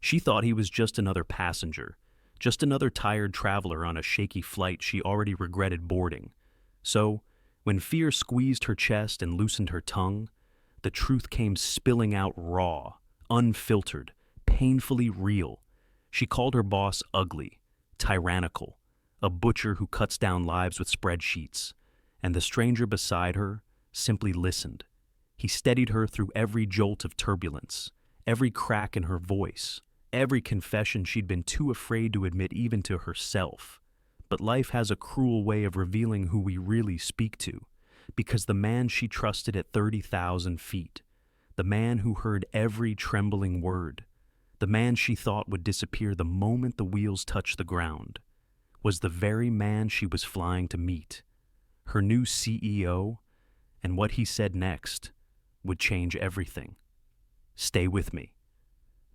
She thought he was just another passenger, just another tired traveler on a shaky flight she already regretted boarding. So, when fear squeezed her chest and loosened her tongue, the truth came spilling out raw, unfiltered, painfully real. She called her boss ugly, tyrannical, a butcher who cuts down lives with spreadsheets, and the stranger beside her simply listened. He steadied her through every jolt of turbulence, every crack in her voice, every confession she'd been too afraid to admit even to herself. But life has a cruel way of revealing who we really speak to, because the man she trusted at 30,000 feet, the man who heard every trembling word, the man she thought would disappear the moment the wheels touched the ground, was the very man she was flying to meet, her new CEO, and what he said next would change everything. Stay with me.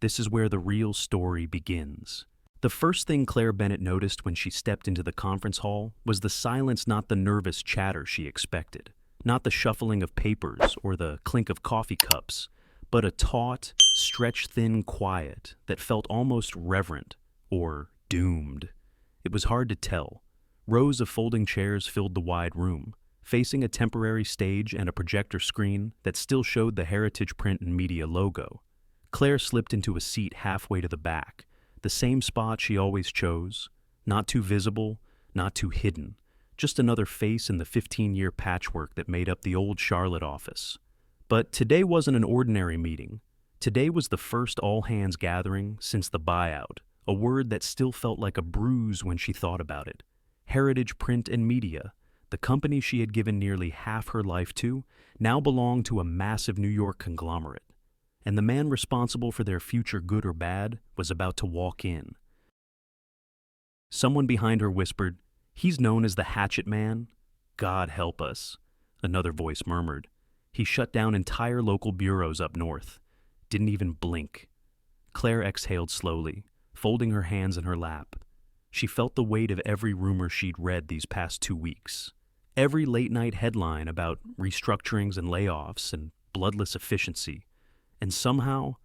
This is where the real story begins. The first thing Claire Bennett noticed when she stepped into the conference hall was the silence, not the nervous chatter she expected, not the shuffling of papers or the clink of coffee cups, but a taut, stretch-thin quiet that felt almost reverent or doomed. It was hard to tell. Rows of folding chairs filled the wide room, facing a temporary stage and a projector screen that still showed the Heritage Print and Media logo. Claire slipped into a seat halfway to the back, the same spot she always chose, not too visible, not too hidden, just another face in the 15-year patchwork that made up the old Charlotte office. But today wasn't an ordinary meeting. Today was the first all-hands gathering since the buyout, a word that still felt like a bruise when she thought about it. Heritage Print and Media, the company she had given nearly half her life to, now belonged to a massive New York conglomerate. And the man responsible for their future, good or bad, was about to walk in. Someone behind her whispered, "He's known as the Hatchet Man." "God help us," another voice murmured. "He shut down entire local bureaus up north. Didn't even blink." Claire exhaled slowly, folding her hands in her lap. She felt the weight of every rumor she'd read these past 2 weeks. Every late-night headline about restructurings and layoffs and bloodless efficiency. And somehow,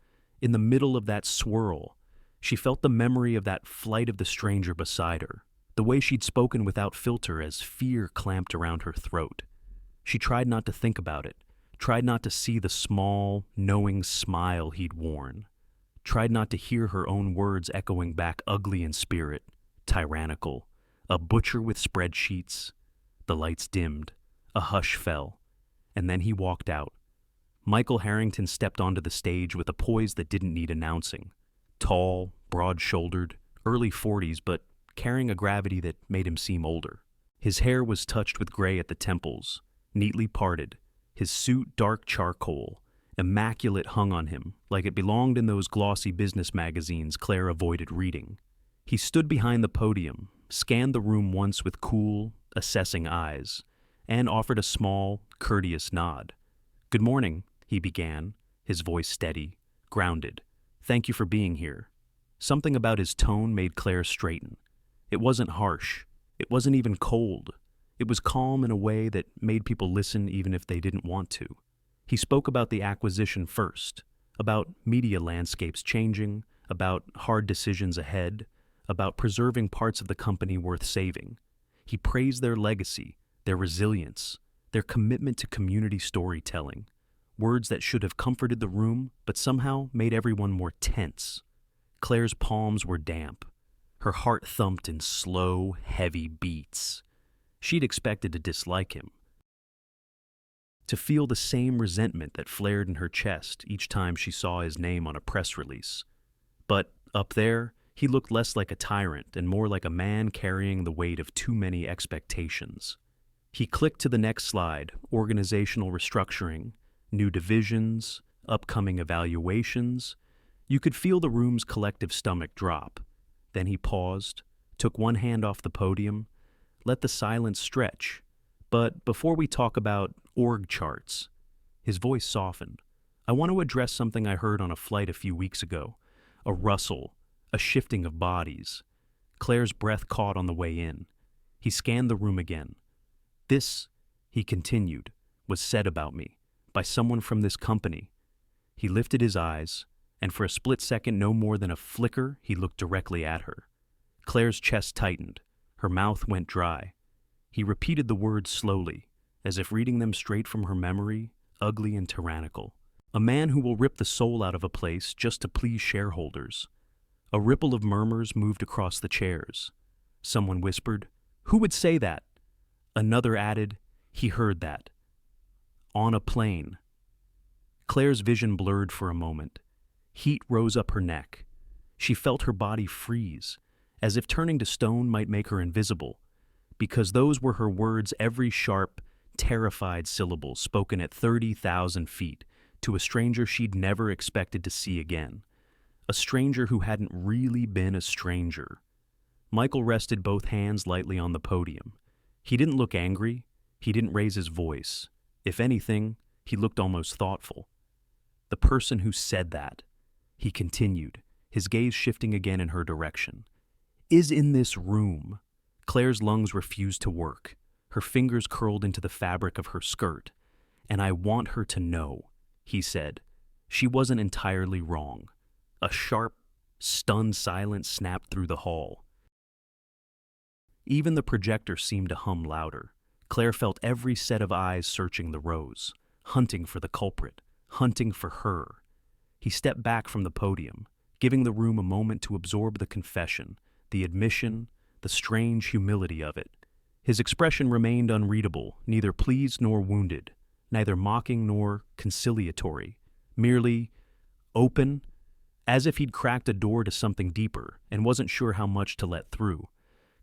in the middle of that swirl, she felt the memory of that flight of the stranger beside her, the way she'd spoken without filter as fear clamped around her throat. She tried not to think about it, tried not to see the small, knowing smile he'd worn, tried not to hear her own words echoing back ugly in spirit, tyrannical, a butcher with spreadsheets. The lights dimmed, a hush fell, and then he walked out. Michael Harrington stepped onto the stage with a poise that didn't need announcing. Tall, broad-shouldered, early 40s, but carrying a gravity that made him seem older. His hair was touched with gray at the temples, neatly parted, his suit dark charcoal, immaculate hung on him, like it belonged in those glossy business magazines Claire avoided reading. He stood behind the podium, scanned the room once with cool, assessing eyes, and offered a small, courteous nod. "Good morning," he began, his voice steady, grounded. "Thank you for being here." Something about his tone made Claire straighten. It wasn't harsh. It wasn't even cold. It was calm in a way that made people listen even if they didn't want to. He spoke about the acquisition first, about media landscapes changing, about hard decisions ahead, about preserving parts of the company worth saving. He praised their legacy, their resilience, their commitment to community storytelling, words that should have comforted the room but somehow made everyone more tense. Claire's palms were damp. Her heart thumped in slow, heavy beats. She'd expected to dislike him, to feel the same resentment that flared in her chest each time she saw his name on a press release. But up there, he looked less like a tyrant and more like a man carrying the weight of too many expectations. He clicked to the next slide, organizational restructuring, new divisions, upcoming evaluations. You could feel the room's collective stomach drop. Then he paused, took one hand off the podium, let the silence stretch. "But before we talk about org charts," his voice softened, "I want to address something I heard on a flight a few weeks ago. A rustle, a shifting of bodies." Claire's breath caught on the way in. He scanned the room again. "This," he continued, "was said about me, by someone from this company." He lifted his eyes, and for a split second, no more than a flicker, he looked directly at her. Claire's chest tightened. Her mouth went dry. He repeated the words slowly, as if reading them straight from her memory, ugly and tyrannical. A man who will rip the soul out of a place just to please shareholders. A ripple of murmurs moved across the chairs. Someone whispered, "Who would say that?" Another added, "He heard that." On a plane. Claire's vision blurred for a moment. Heat rose up her neck. She felt her body freeze, as if turning to stone might make her invisible, because those were her words, every sharp, terrified syllable spoken at 30,000 feet to a stranger she'd never expected to see again. A stranger who hadn't really been a stranger. Michael rested both hands lightly on the podium. He didn't look angry. He didn't raise his voice. If anything, he looked almost thoughtful. The person who said that, he continued, his gaze shifting again in her direction, is in this room. Claire's lungs refused to work. Her fingers curled into the fabric of her skirt. And I want her to know, he said. She wasn't entirely wrong. A sharp, stunned silence snapped through the hall. Even the projector seemed to hum louder. Claire felt every set of eyes searching the rows, hunting for the culprit, hunting for her. He stepped back from the podium, giving the room a moment to absorb the confession, the admission, the strange humility of it. His expression remained unreadable, neither pleased nor wounded, neither mocking nor conciliatory, merely open, as if he'd cracked a door to something deeper and wasn't sure how much to let through.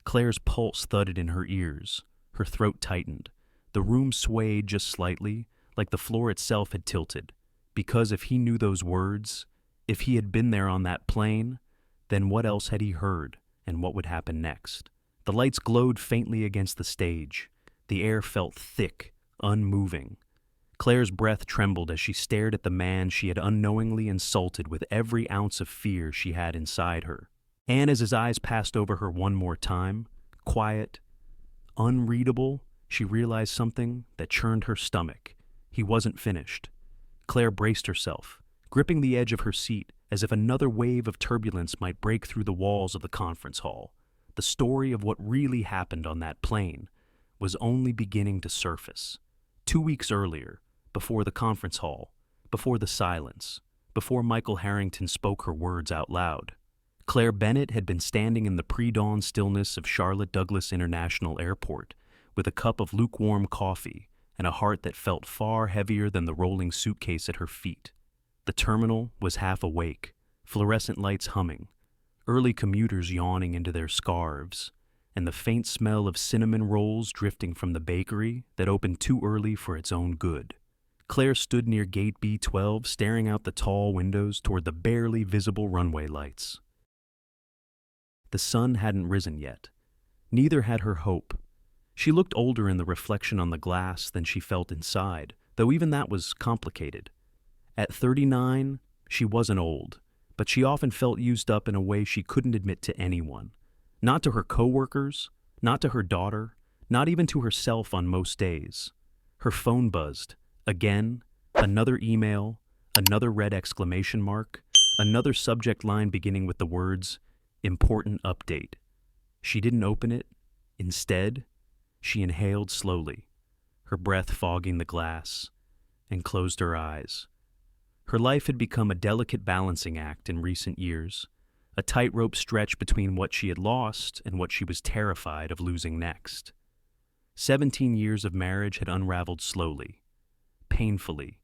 Claire's pulse thudded in her ears. Her throat tightened. The room swayed just slightly, like the floor itself had tilted. Because if he knew those words, if he had been there on that plane, then what else had he heard, and what would happen next? The lights glowed faintly against the stage. The air felt thick, unmoving. Claire's breath trembled as she stared at the man she had unknowingly insulted with every ounce of fear she had inside her. And as his eyes passed over her one more time, quiet, unreadable, she realized something that churned her stomach. He wasn't finished. Claire braced herself, gripping the edge of her seat as if another wave of turbulence might break through the walls of the conference hall. The story of what really happened on that plane was only beginning to surface. 2 weeks earlier, before the conference hall, before the silence, before Michael Harrington spoke her words out loud, Claire Bennett had been standing in the pre-dawn stillness of Charlotte Douglas International Airport with a cup of lukewarm coffee and a heart that felt far heavier than the rolling suitcase at her feet. The terminal was half awake, fluorescent lights humming, early commuters yawning into their scarves, and the faint smell of cinnamon rolls drifting from the bakery that opened too early for its own good. Claire stood near gate B12, staring out the tall windows toward the barely visible runway lights. The sun hadn't risen yet. Neither had her hope. She looked older in the reflection on the glass than she felt inside, though even that was complicated. At 39, she wasn't old, but she often felt used up in a way she couldn't admit to anyone. Not to her coworkers, not to her daughter, not even to herself on most days. Her phone buzzed. Again, another email, another red exclamation mark, another subject line beginning with the words, "Important update." She didn't open it. Instead, she inhaled slowly, her breath fogging the glass, and closed her eyes. Her life had become a delicate balancing act in recent years, a tightrope stretch between what she had lost and what she was terrified of losing next. 17 years of marriage had unraveled slowly, painfully,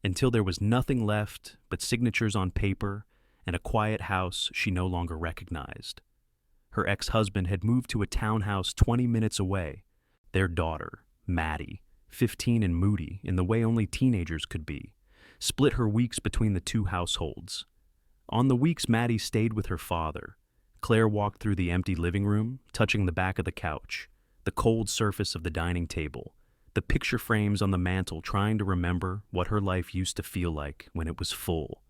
until there was nothing left but signatures on paper and a quiet house she no longer recognized. Her ex-husband had moved to a townhouse 20 minutes away. Their daughter, Maddie, 15 and moody in the way only teenagers could be, split her weeks between the two households. On the weeks Maddie stayed with her father, Claire walked through the empty living room, touching the back of the couch, the cold surface of the dining table, the picture frames on the mantel, trying to remember what her life used to feel like when it was full.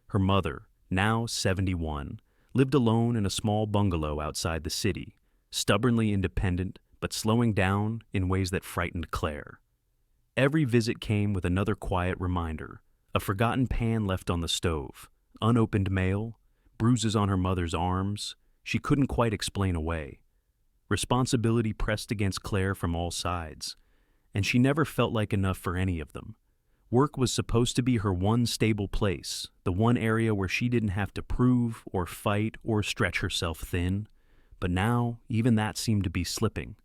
Her mother, now 71, lived alone in a small bungalow outside the city, stubbornly independent but slowing down in ways that frightened Claire. Every visit came with another quiet reminder, a forgotten pan left on the stove, unopened mail, bruises on her mother's arms, she couldn't quite explain away. Responsibility pressed against Claire from all sides, and she never felt like enough for any of them. Work was supposed to be her one stable place, the one area where she didn't have to prove or fight or stretch herself thin, but now even that seemed to be slipping.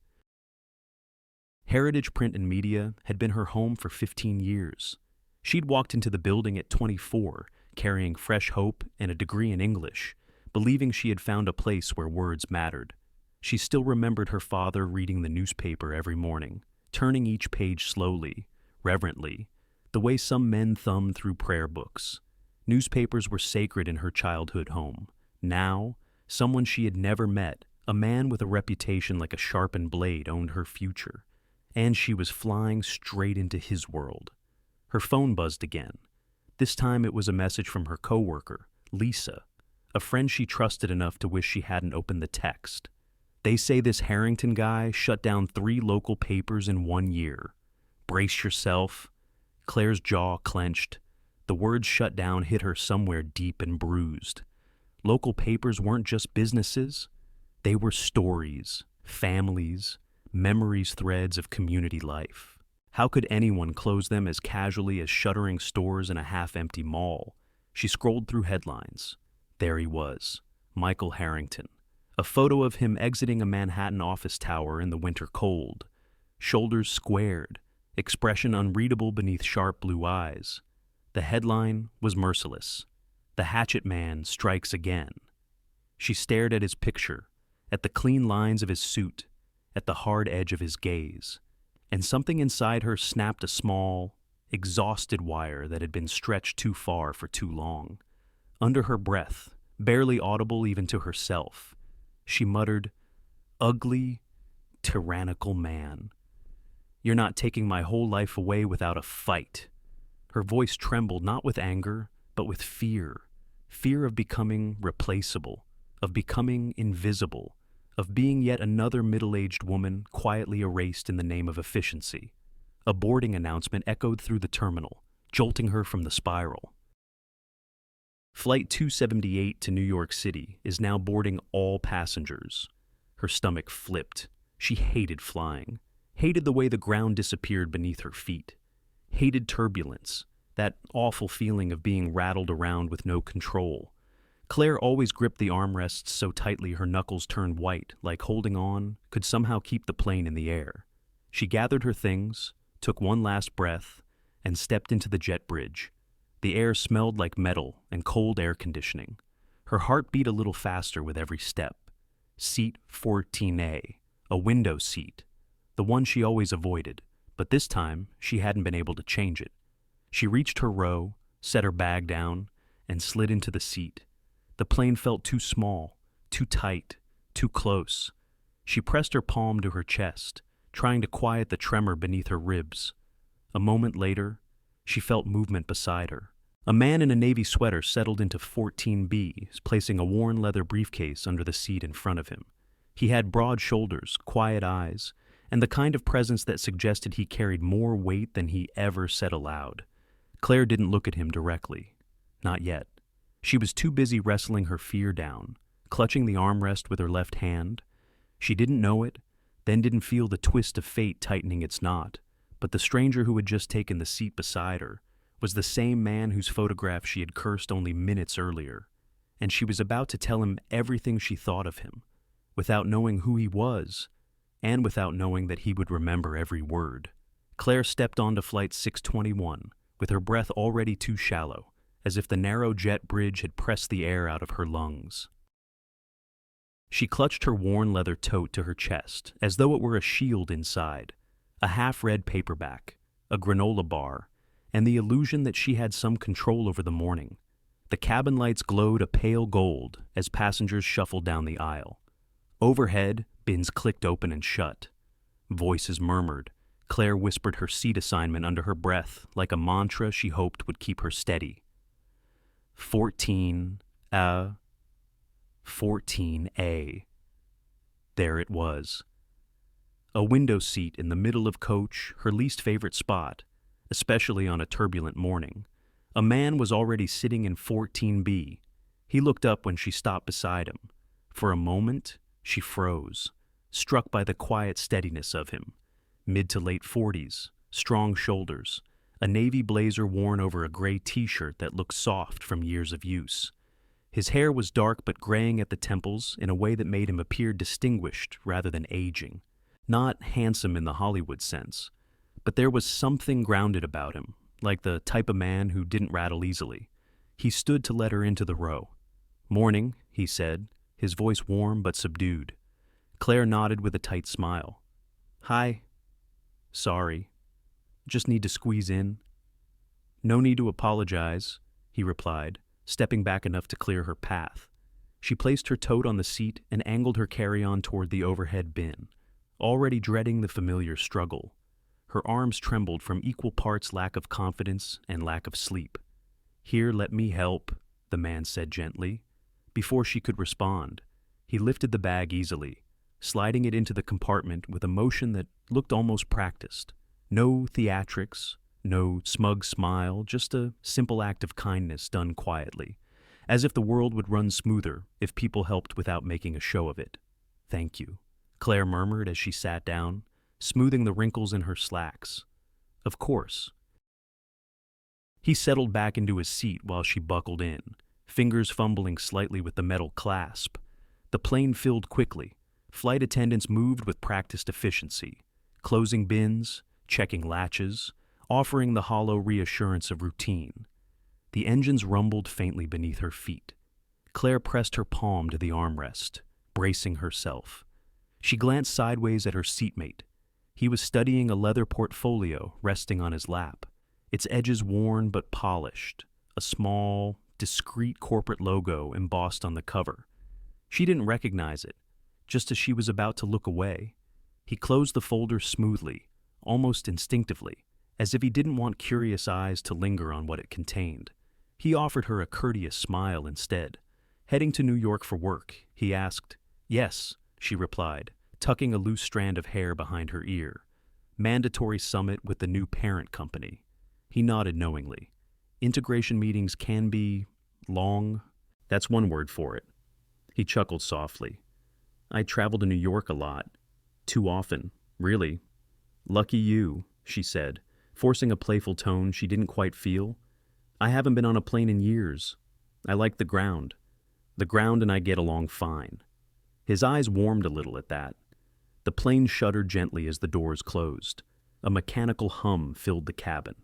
Heritage Print and Media had been her home for 15 years. She'd walked into the building at 24, carrying fresh hope and a degree in English, believing she had found a place where words mattered. She still remembered her father reading the newspaper every morning, turning each page slowly, reverently, the way some men thumbed through prayer books. Newspapers were sacred in her childhood home. Now, someone she had never met, a man with a reputation like a sharpened blade, owned her future, and she was flying straight into his world. Her phone buzzed again. This time it was a message from her coworker, Lisa, a friend she trusted enough to wish she hadn't opened the text. They say this Harrington guy shut down 3 local papers in 1 year. Brace yourself. Claire's jaw clenched. The word shut down hit her somewhere deep and bruised. Local papers weren't just businesses. They were stories, families, memories, threads of community life. How could anyone close them as casually as shuttering stores in a half-empty mall? She scrolled through headlines. There he was, Michael Harrington. A photo of him exiting a Manhattan office tower in the winter cold. Shoulders squared, expression unreadable beneath sharp blue eyes. The headline was merciless. The Hatchet Man strikes again. She stared at his picture, at the clean lines of his suit, at the hard edge of his gaze, and something inside her snapped a small, exhausted wire that had been stretched too far for too long. Under her breath, barely audible even to herself, she muttered, "Ugly, tyrannical man. You're not taking my whole life away without a fight." Her voice trembled not with anger, but with fear. Fear of becoming replaceable, of becoming invisible, of being yet another middle-aged woman quietly erased in the name of efficiency. A boarding announcement echoed through the terminal, jolting her from the spiral. Flight 278 to New York City is now boarding all passengers. Her stomach flipped. She hated flying, hated the way the ground disappeared beneath her feet, hated turbulence, that awful feeling of being rattled around with no control. Claire always gripped the armrests so tightly her knuckles turned white, like holding on could somehow keep the plane in the air. She gathered her things, took one last breath, and stepped into the jet bridge. The air smelled like metal and cold air conditioning. Her heart beat a little faster with every step. Seat 14A, a window seat, the one she always avoided, but this time she hadn't been able to change it. She reached her row, set her bag down, and slid into the seat. The plane felt too small, too tight, too close. She pressed her palm to her chest, trying to quiet the tremor beneath her ribs. A moment later, she felt movement beside her. A man in a navy sweater settled into 14B, placing a worn leather briefcase under the seat in front of him. He had broad shoulders, quiet eyes, and the kind of presence that suggested he carried more weight than he ever said aloud. Claire didn't look at him directly. Not yet. She was too busy wrestling her fear down, clutching the armrest with her left hand. She didn't know it, then didn't feel the twist of fate tightening its knot, but the stranger who had just taken the seat beside her was the same man whose photograph she had cursed only minutes earlier, and she was about to tell him everything she thought of him, without knowing who he was, and without knowing that he would remember every word. Claire stepped onto Flight 621, with her breath already too shallow, as if the narrow jet bridge had pressed the air out of her lungs. She clutched her worn leather tote to her chest, as though it were a shield inside, a half-read paperback, a granola bar, and the illusion that she had some control over the morning. The cabin lights glowed a pale gold as passengers shuffled down the aisle. Overhead, bins clicked open and shut. Voices murmured. Claire whispered her seat assignment under her breath, like a mantra she hoped would keep her steady. 14A. There it was. A window seat in the middle of coach, her least favorite spot, especially on a turbulent morning. A man was already sitting in 14B. He looked up when she stopped beside him. For a moment, she froze, struck by the quiet steadiness of him. Mid to late 40s, strong shoulders, a navy blazer worn over a gray t-shirt that looked soft from years of use. His hair was dark but graying at the temples in a way that made him appear distinguished rather than aging. Not handsome in the Hollywood sense, but there was something grounded about him, like the type of man who didn't rattle easily. He stood to let her into the row. "Morning," he said, his voice warm but subdued. Claire nodded with a tight smile. "Hi." "Sorry. Just need to squeeze in." "No need to apologize," he replied, stepping back enough to clear her path. She placed her tote on the seat and angled her carry-on toward the overhead bin, already dreading the familiar struggle. Her arms trembled from equal parts lack of confidence and lack of sleep. "Here, let me help," the man said gently. Before she could respond, he lifted the bag easily, sliding it into the compartment with a motion that looked almost practiced. No theatrics, no smug smile, just a simple act of kindness done quietly, as if the world would run smoother if people helped without making a show of it. "Thank you," Claire murmured as she sat down, smoothing the wrinkles in her slacks. "Of course." He settled back into his seat while she buckled in, fingers fumbling slightly with the metal clasp. The plane filled quickly. Flight attendants moved with practiced efficiency, closing bins, checking latches, offering the hollow reassurance of routine. The engines rumbled faintly beneath her feet. Claire pressed her palm to the armrest, bracing herself. She glanced sideways at her seatmate. He was studying a leather portfolio resting on his lap, its edges worn but polished, a small, discreet corporate logo embossed on the cover. She didn't recognize it, just as she was about to look away. He closed the folder smoothly, almost instinctively, as if he didn't want curious eyes to linger on what it contained. He offered her a courteous smile instead. "Heading to New York for work?" he asked. "Yes," she replied, tucking a loose strand of hair behind her ear. "Mandatory summit with the new parent company." He nodded knowingly. "Integration meetings can be long." "That's one word for it." He chuckled softly. "I travel to New York a lot. Too often, really." "Lucky you," she said, forcing a playful tone she didn't quite feel. "I haven't been on a plane in years. I like the ground. The ground and I get along fine." His eyes warmed a little at that. The plane shuddered gently as the doors closed. A mechanical hum filled the cabin.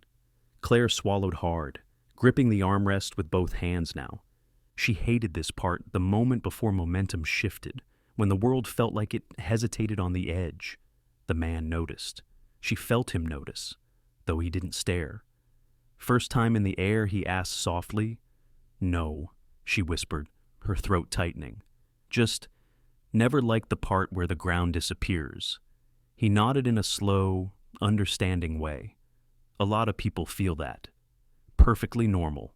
Claire swallowed hard, gripping the armrest with both hands now. She hated this part the moment before momentum shifted, when the world felt like it hesitated on the edge. The man noticed. She felt him notice, though he didn't stare. First time in the air, he asked softly. "No," she whispered, her throat tightening. "Just never liked the part where the ground disappears." He nodded in a slow, understanding way. "A lot of people feel that. Perfectly normal."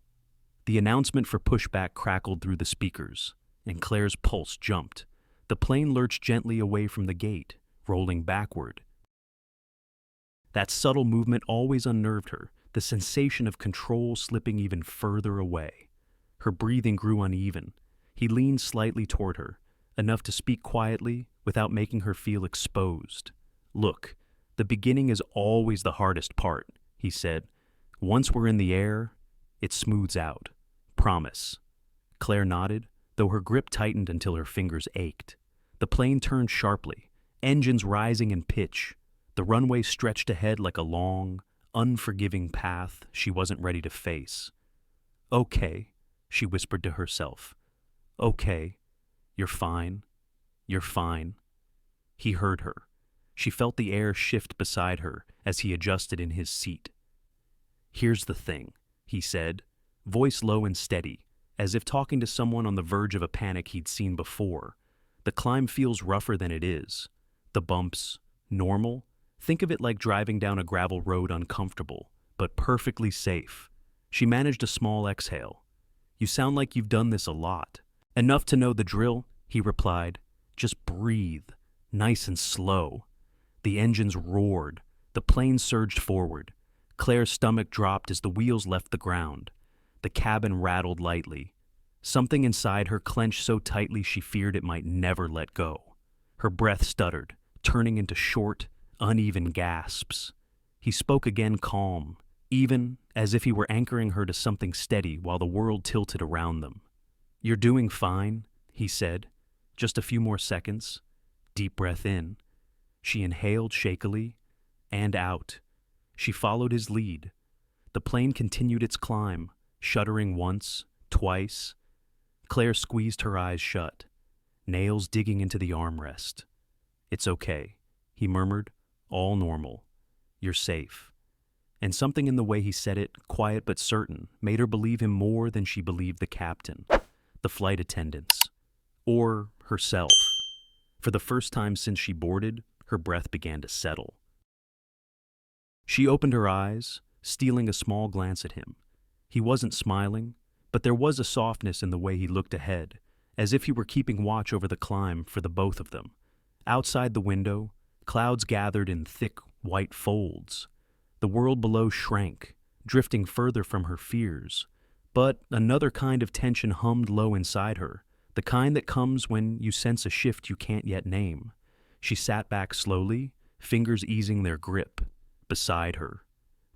The announcement for pushback crackled through the speakers, and Claire's pulse jumped. The plane lurched gently away from the gate, rolling backward. That subtle movement always unnerved her, the sensation of control slipping even further away. Her breathing grew uneven. He leaned slightly toward her, enough to speak quietly without making her feel exposed. "Look, the beginning is always the hardest part," he said. "Once we're in the air, it smooths out. Promise." Claire nodded, though her grip tightened until her fingers ached. The plane turned sharply, engines rising in pitch. The runway stretched ahead like a long, unforgiving path she wasn't ready to face. "Okay," she whispered to herself. "Okay. You're fine. You're fine." He heard her. She felt the air shift beside her as he adjusted in his seat. "Here's the thing," he said, voice low and steady, as if talking to someone on the verge of a panic he'd seen before. "The climb feels rougher than it is. The bumps, normal. Think of it like driving down a gravel road, uncomfortable, but perfectly safe." She managed a small exhale. "You sound like you've done this a lot." "Enough to know the drill," he replied. "Just breathe, nice and slow." The engines roared. The plane surged forward. Claire's stomach dropped as the wheels left the ground. The cabin rattled lightly. Something inside her clenched so tightly she feared it might never let go. Her breath stuttered, turning into short, uneven gasps. He spoke again, calm, even as if he were anchoring her to something steady while the world tilted around them. "You're doing fine," he said. "Just a few more seconds." Deep breath in. She inhaled shakily, and out. She followed his lead. The plane continued its climb, shuddering once, twice. Claire squeezed her eyes shut, nails digging into the armrest. "It's okay," he murmured. "All normal. You're safe." And something in the way he said it, quiet but certain, made her believe him more than she believed the captain, the flight attendants, or herself. For the first time since she boarded, her breath began to settle. She opened her eyes, stealing a small glance at him. He wasn't smiling, but there was a softness in the way he looked ahead, as if he were keeping watch over the climb for the both of them. Outside the window, clouds gathered in thick, white folds. The world below shrank, drifting further from her fears. But another kind of tension hummed low inside her, the kind that comes when you sense a shift you can't yet name. She sat back slowly, fingers easing their grip. Beside her,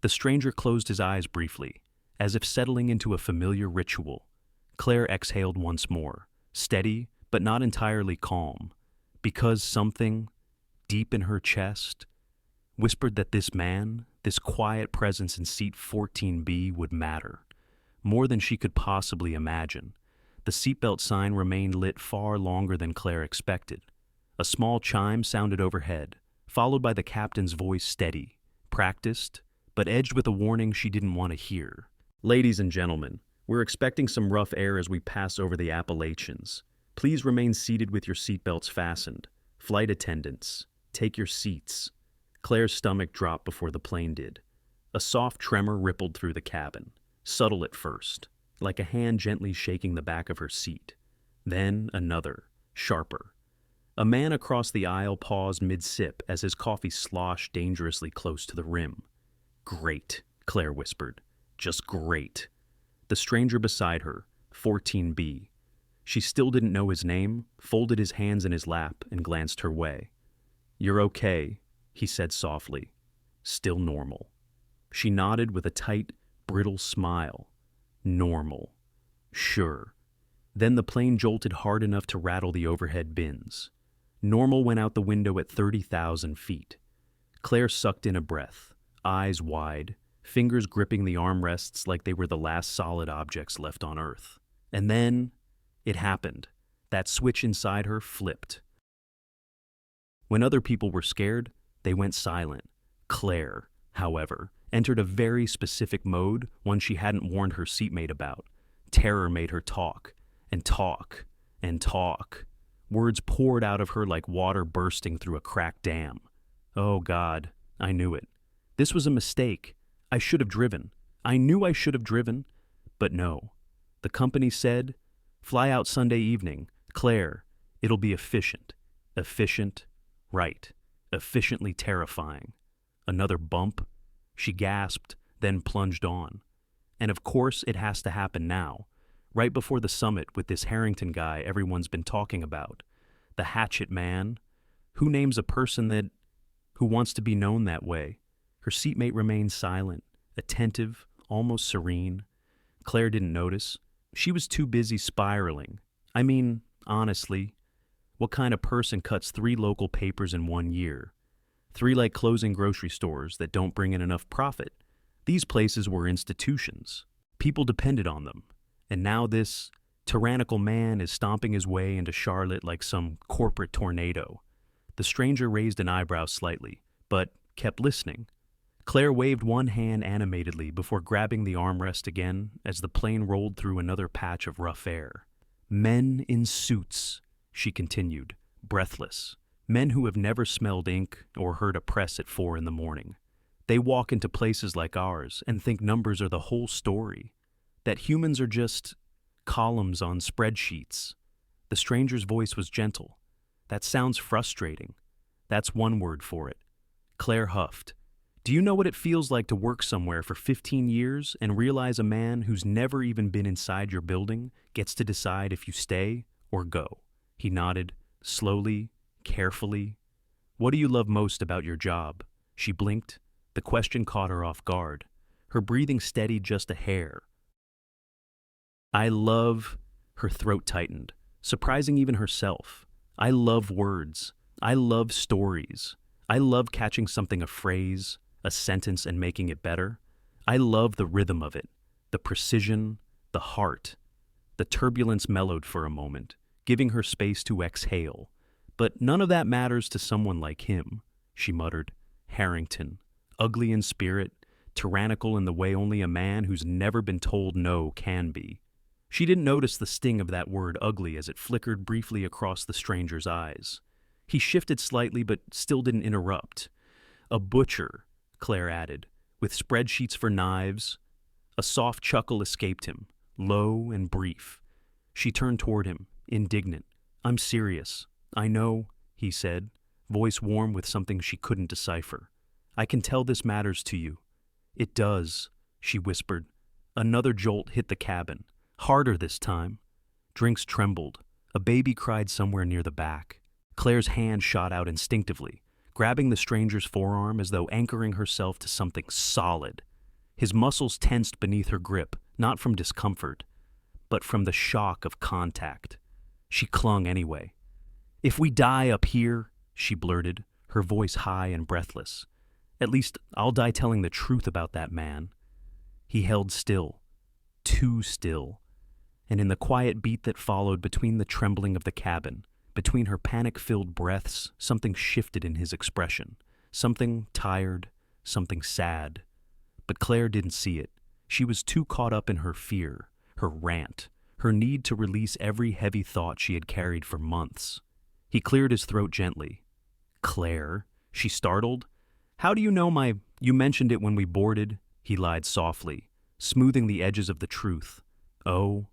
the stranger closed his eyes briefly, as if settling into a familiar ritual. Claire exhaled once more, steady but not entirely calm, because something, deep in her chest, whispered that this man, this quiet presence in seat 14B, would matter, more than she could possibly imagine. The seatbelt sign remained lit far longer than Claire expected. A small chime sounded overhead, followed by the captain's voice, steady, practiced, but edged with a warning she didn't want to hear. "Ladies and gentlemen, we're expecting some rough air as we pass over the Appalachians. Please remain seated with your seatbelts fastened. Flight attendants, take your seats." Claire's stomach dropped before the plane did. A soft tremor rippled through the cabin, subtle at first, like a hand gently shaking the back of her seat. Then another, sharper. A man across the aisle paused mid-sip as his coffee sloshed dangerously close to the rim. "Great," Claire whispered. "Just great." The stranger beside her, 14B. She still didn't know his name, folded his hands in his lap, and glanced her way. "You're okay," he said softly. "Still normal." She nodded with a tight, brittle smile. Normal. Sure. Then the plane jolted hard enough to rattle the overhead bins. Normal went out the window at 30,000 feet. Claire sucked in a breath, eyes wide, fingers gripping the armrests like they were the last solid objects left on Earth. And then it happened. That switch inside her flipped. When other people were scared, they went silent. Claire, however, entered a very specific mode, one she hadn't warned her seatmate about. Terror made her talk, and talk, and talk. Words poured out of her like water bursting through a cracked dam. "Oh God, I knew it. This was a mistake. I should have driven. I knew I should have driven. But no. The company said, fly out Sunday evening. Claire, it'll be efficient. Efficient, right. Efficiently terrifying." Another bump. She gasped, then plunged on. And of course it has to happen now, right before the summit with this Harrington guy everyone's been talking about. The hatchet man. Who names a person who wants to be known that way? Her seatmate remained silent, attentive, almost serene. Claire didn't notice. She was too busy spiraling. I mean, honestly, what kind of person cuts 3 local papers in 1 year? 3 like closing grocery stores that don't bring in enough profit. These places were institutions. People depended on them. And now this tyrannical man is stomping his way into Charlotte like some corporate tornado. The stranger raised an eyebrow slightly, but kept listening. Claire waved one hand animatedly before grabbing the armrest again as the plane rolled through another patch of rough air. "Men in suits," she continued, breathless. "Men who have never smelled ink or heard a press at 4 in the morning. They walk into places like ours and think numbers are the whole story. That humans are just columns on spreadsheets." The stranger's voice was gentle. "That sounds frustrating. That's one word for it." Claire huffed. Do you know what it feels like to work somewhere for 15 years and realize a man who's never even been inside your building gets to decide if you stay or go? He nodded, slowly, carefully. What do you love most about your job? She blinked. The question caught her off guard. Her breathing steadied just a hair. I love... Her throat tightened, surprising even herself. I love words. I love stories. I love catching something, a phrase, a sentence, and making it better. I love the rhythm of it, the precision, the heart. The turbulence mellowed for a moment, giving her space to exhale. But none of that matters to someone like him, she muttered. Harrington, ugly in spirit, tyrannical in the way only a man who's never been told no can be. She didn't notice the sting of that word ugly as it flickered briefly across the stranger's eyes. He shifted slightly but still didn't interrupt. A butcher, Claire added, with spreadsheets for knives. A soft chuckle escaped him, low and brief. She turned toward him, indignant. I'm serious. I know, he said, voice warm with something she couldn't decipher. I can tell this matters to you. It does, she whispered. Another jolt hit the cabin, harder this time. Drinks trembled. A baby cried somewhere near the back. Claire's hand shot out instinctively, grabbing the stranger's forearm as though anchoring herself to something solid. His muscles tensed beneath her grip, not from discomfort, but from the shock of contact. She clung anyway. If we die up here, she blurted, her voice high and breathless. At least I'll die telling the truth about that man. He held still, too still, and in the quiet beat that followed between the trembling of the cabin, between her panic-filled breaths, something shifted in his expression, something tired, something sad. But Claire didn't see it. She was too caught up in her fear, her rant, her need to release every heavy thought she had carried for months. He cleared his throat gently. Claire, she startled. How do you know you mentioned it when we boarded? He lied softly, smoothing the edges of the truth. Oh.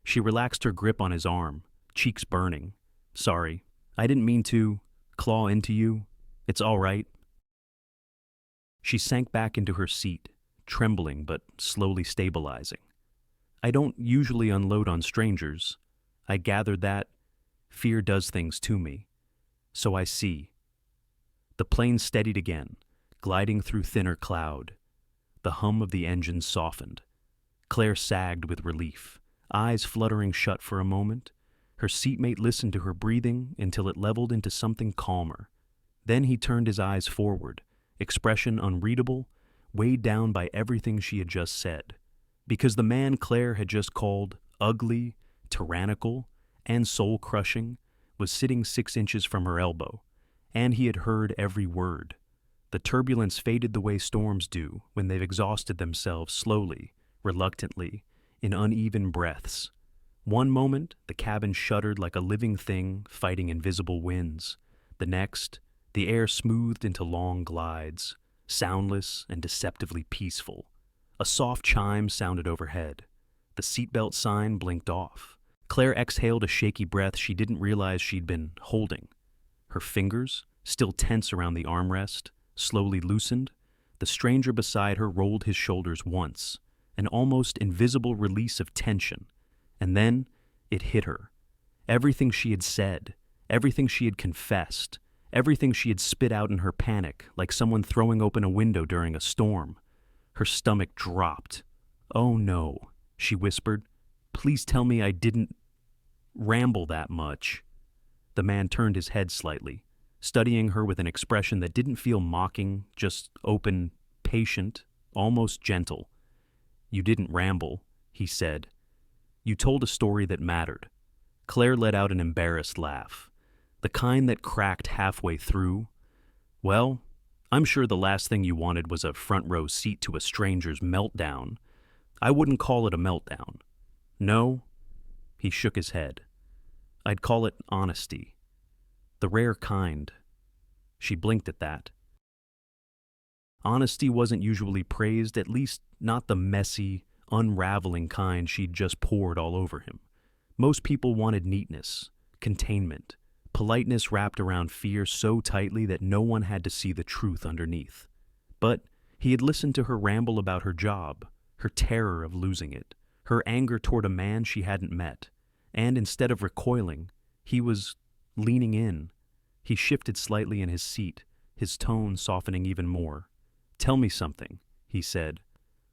She relaxed her grip on his arm, cheeks burning. Sorry, I didn't mean to claw into you. It's all right. She sank back into her seat, trembling but slowly stabilizing. I don't usually unload on strangers. I gathered that fear does things to me. So I see. The plane steadied again, gliding through thinner cloud. The hum of the engine softened. Claire sagged with relief, eyes fluttering shut for a moment. Her seatmate listened to her breathing until it leveled into something calmer. Then he turned his eyes forward, expression unreadable, weighed down by everything she had just said. Because the man Claire had just called ugly, tyrannical, and soul-crushing was sitting 6 inches from her elbow, and he had heard every word. The turbulence faded the way storms do when they've exhausted themselves slowly, reluctantly, in uneven breaths. One moment, the cabin shuddered like a living thing fighting invisible winds. The next, the air smoothed into long glides, soundless and deceptively peaceful. A soft chime sounded overhead. The seatbelt sign blinked off. Claire exhaled a shaky breath she didn't realize she'd been holding. Her fingers, still tense around the armrest, slowly loosened. The stranger beside her rolled his shoulders once, an almost invisible release of tension. And then it hit her. Everything she had said, everything she had confessed, everything she had spit out in her panic, like someone throwing open a window during a storm. Her stomach dropped. Oh no, she whispered. Please tell me I didn't ramble that much. The man turned his head slightly, studying her with an expression that didn't feel mocking, just open, patient, almost gentle. You didn't ramble, he said. You told a story that mattered. Claire let out an embarrassed laugh, the kind that cracked halfway through. Well, I'm sure the last thing you wanted was a front row seat to a stranger's meltdown. I wouldn't call it a meltdown. No? He shook his head. I'd call it honesty. The rare kind. She blinked at that. Honesty wasn't usually praised, at least not the messy, unraveling kind she'd just poured all over him. Most people wanted neatness, containment, politeness wrapped around fear so tightly that no one had to see the truth underneath. But He had listened to her ramble about her job, her terror of losing it, her anger toward a man she hadn't met, and instead of recoiling, he was leaning in. He shifted slightly in his seat, his tone softening even more. "Tell me something," he said.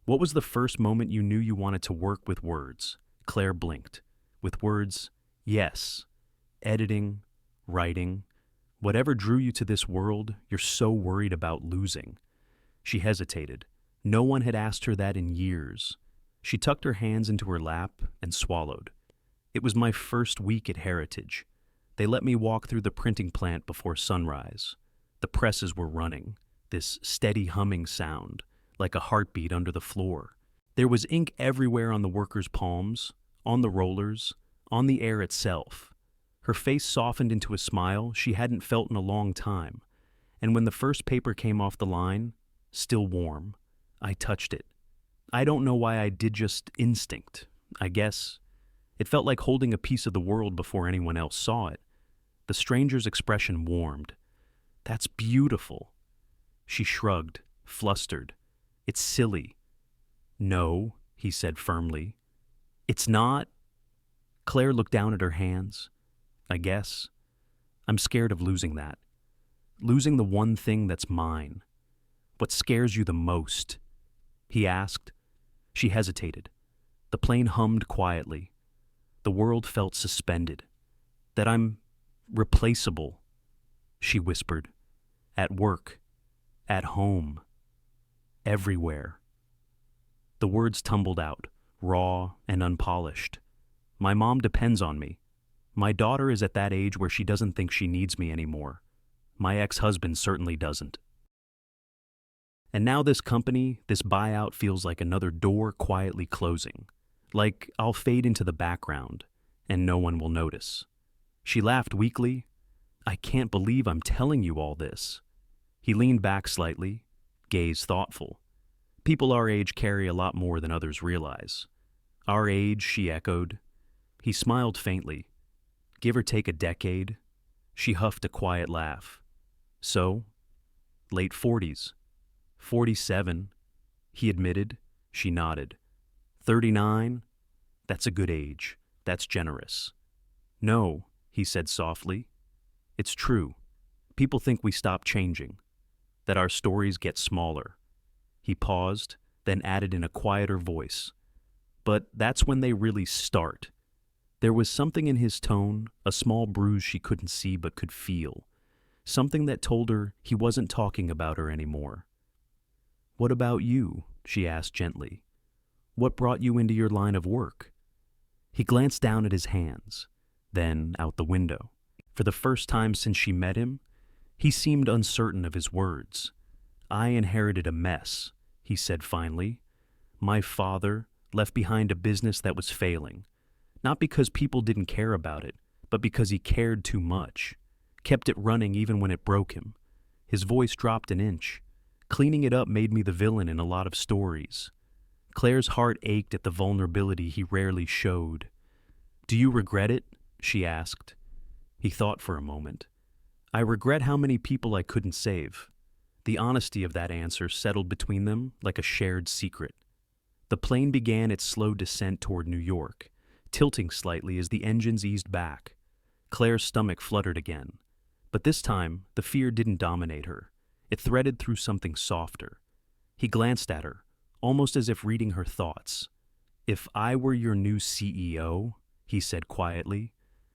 "What was the first moment you knew you wanted to work with words?" Claire blinked. With words, yes. Editing, writing, whatever drew you to this world you're so worried about losing. She hesitated. No one had asked her that in years. She tucked her hands into her lap and swallowed. "It was my first week at Heritage. They let me walk through the printing plant before sunrise. The presses were running, this steady humming sound, like a heartbeat under the floor. There was ink everywhere on the workers' palms, on the rollers, on the air itself. Her face softened into a smile she hadn't felt in a long time, and when the first paper came off the line, still warm, I touched it. I don't know why I did, just instinct, I guess. It felt like holding a piece of the world before anyone else saw it." The stranger's expression warmed. "That's beautiful." She shrugged, flustered. "It's silly." "No," he said firmly. "It's not." Claire looked down at her hands. "I guess. I'm scared of losing that. Losing the one thing that's mine." "What scares you the most?" he asked. She hesitated. The plane hummed quietly. The world felt suspended. "That I'm replaceable," she whispered. "At work, at home, everywhere." The words tumbled out, raw and unpolished. "My mom depends on me. My daughter is at that age where she doesn't think she needs me anymore. My ex-husband certainly doesn't. And now this company, this buyout feels like another door quietly closing. Like I'll fade into the background, and no one will notice." She laughed weakly. "I can't believe I'm telling you all this." He leaned back slightly, gaze thoughtful. "People our age carry a lot more than others realize." "Our age," she echoed. He smiled faintly. "Give or take a decade." She huffed a quiet laugh. "So, late 40s. 47, he admitted. She nodded. 39? That's a good age. That's generous." "No," he said softly. "It's true. People think we stop changing, that our stories get smaller." He paused, then added in a quieter voice. "But that's when they really start." There was something in his tone, a small bruise she couldn't see but could feel. Something that told her he wasn't talking about her anymore. "What about you?" she asked gently. "What brought you into your line of work?" He glanced down at his hands, then out the window. For the first time since she met him, he seemed uncertain of his words. "I inherited a mess," he said finally. "My father left behind a business that was failing, not because people didn't care about it, but because he cared too much, kept it running even when it broke him." His voice dropped an inch. "Cleaning it up made me the villain in a lot of stories." Claire's heart ached at the vulnerability he rarely showed. "Do you regret it?" she asked. He thought for a moment. "I regret how many people I couldn't save." The honesty of that answer settled between them like a shared secret. The plane began its slow descent toward New York, tilting slightly as the engines eased back. Claire's stomach fluttered again. But this time, the fear didn't dominate her. It threaded through something softer. He glanced at her, almost as if reading her thoughts. "If I were your new CEO," he said quietly,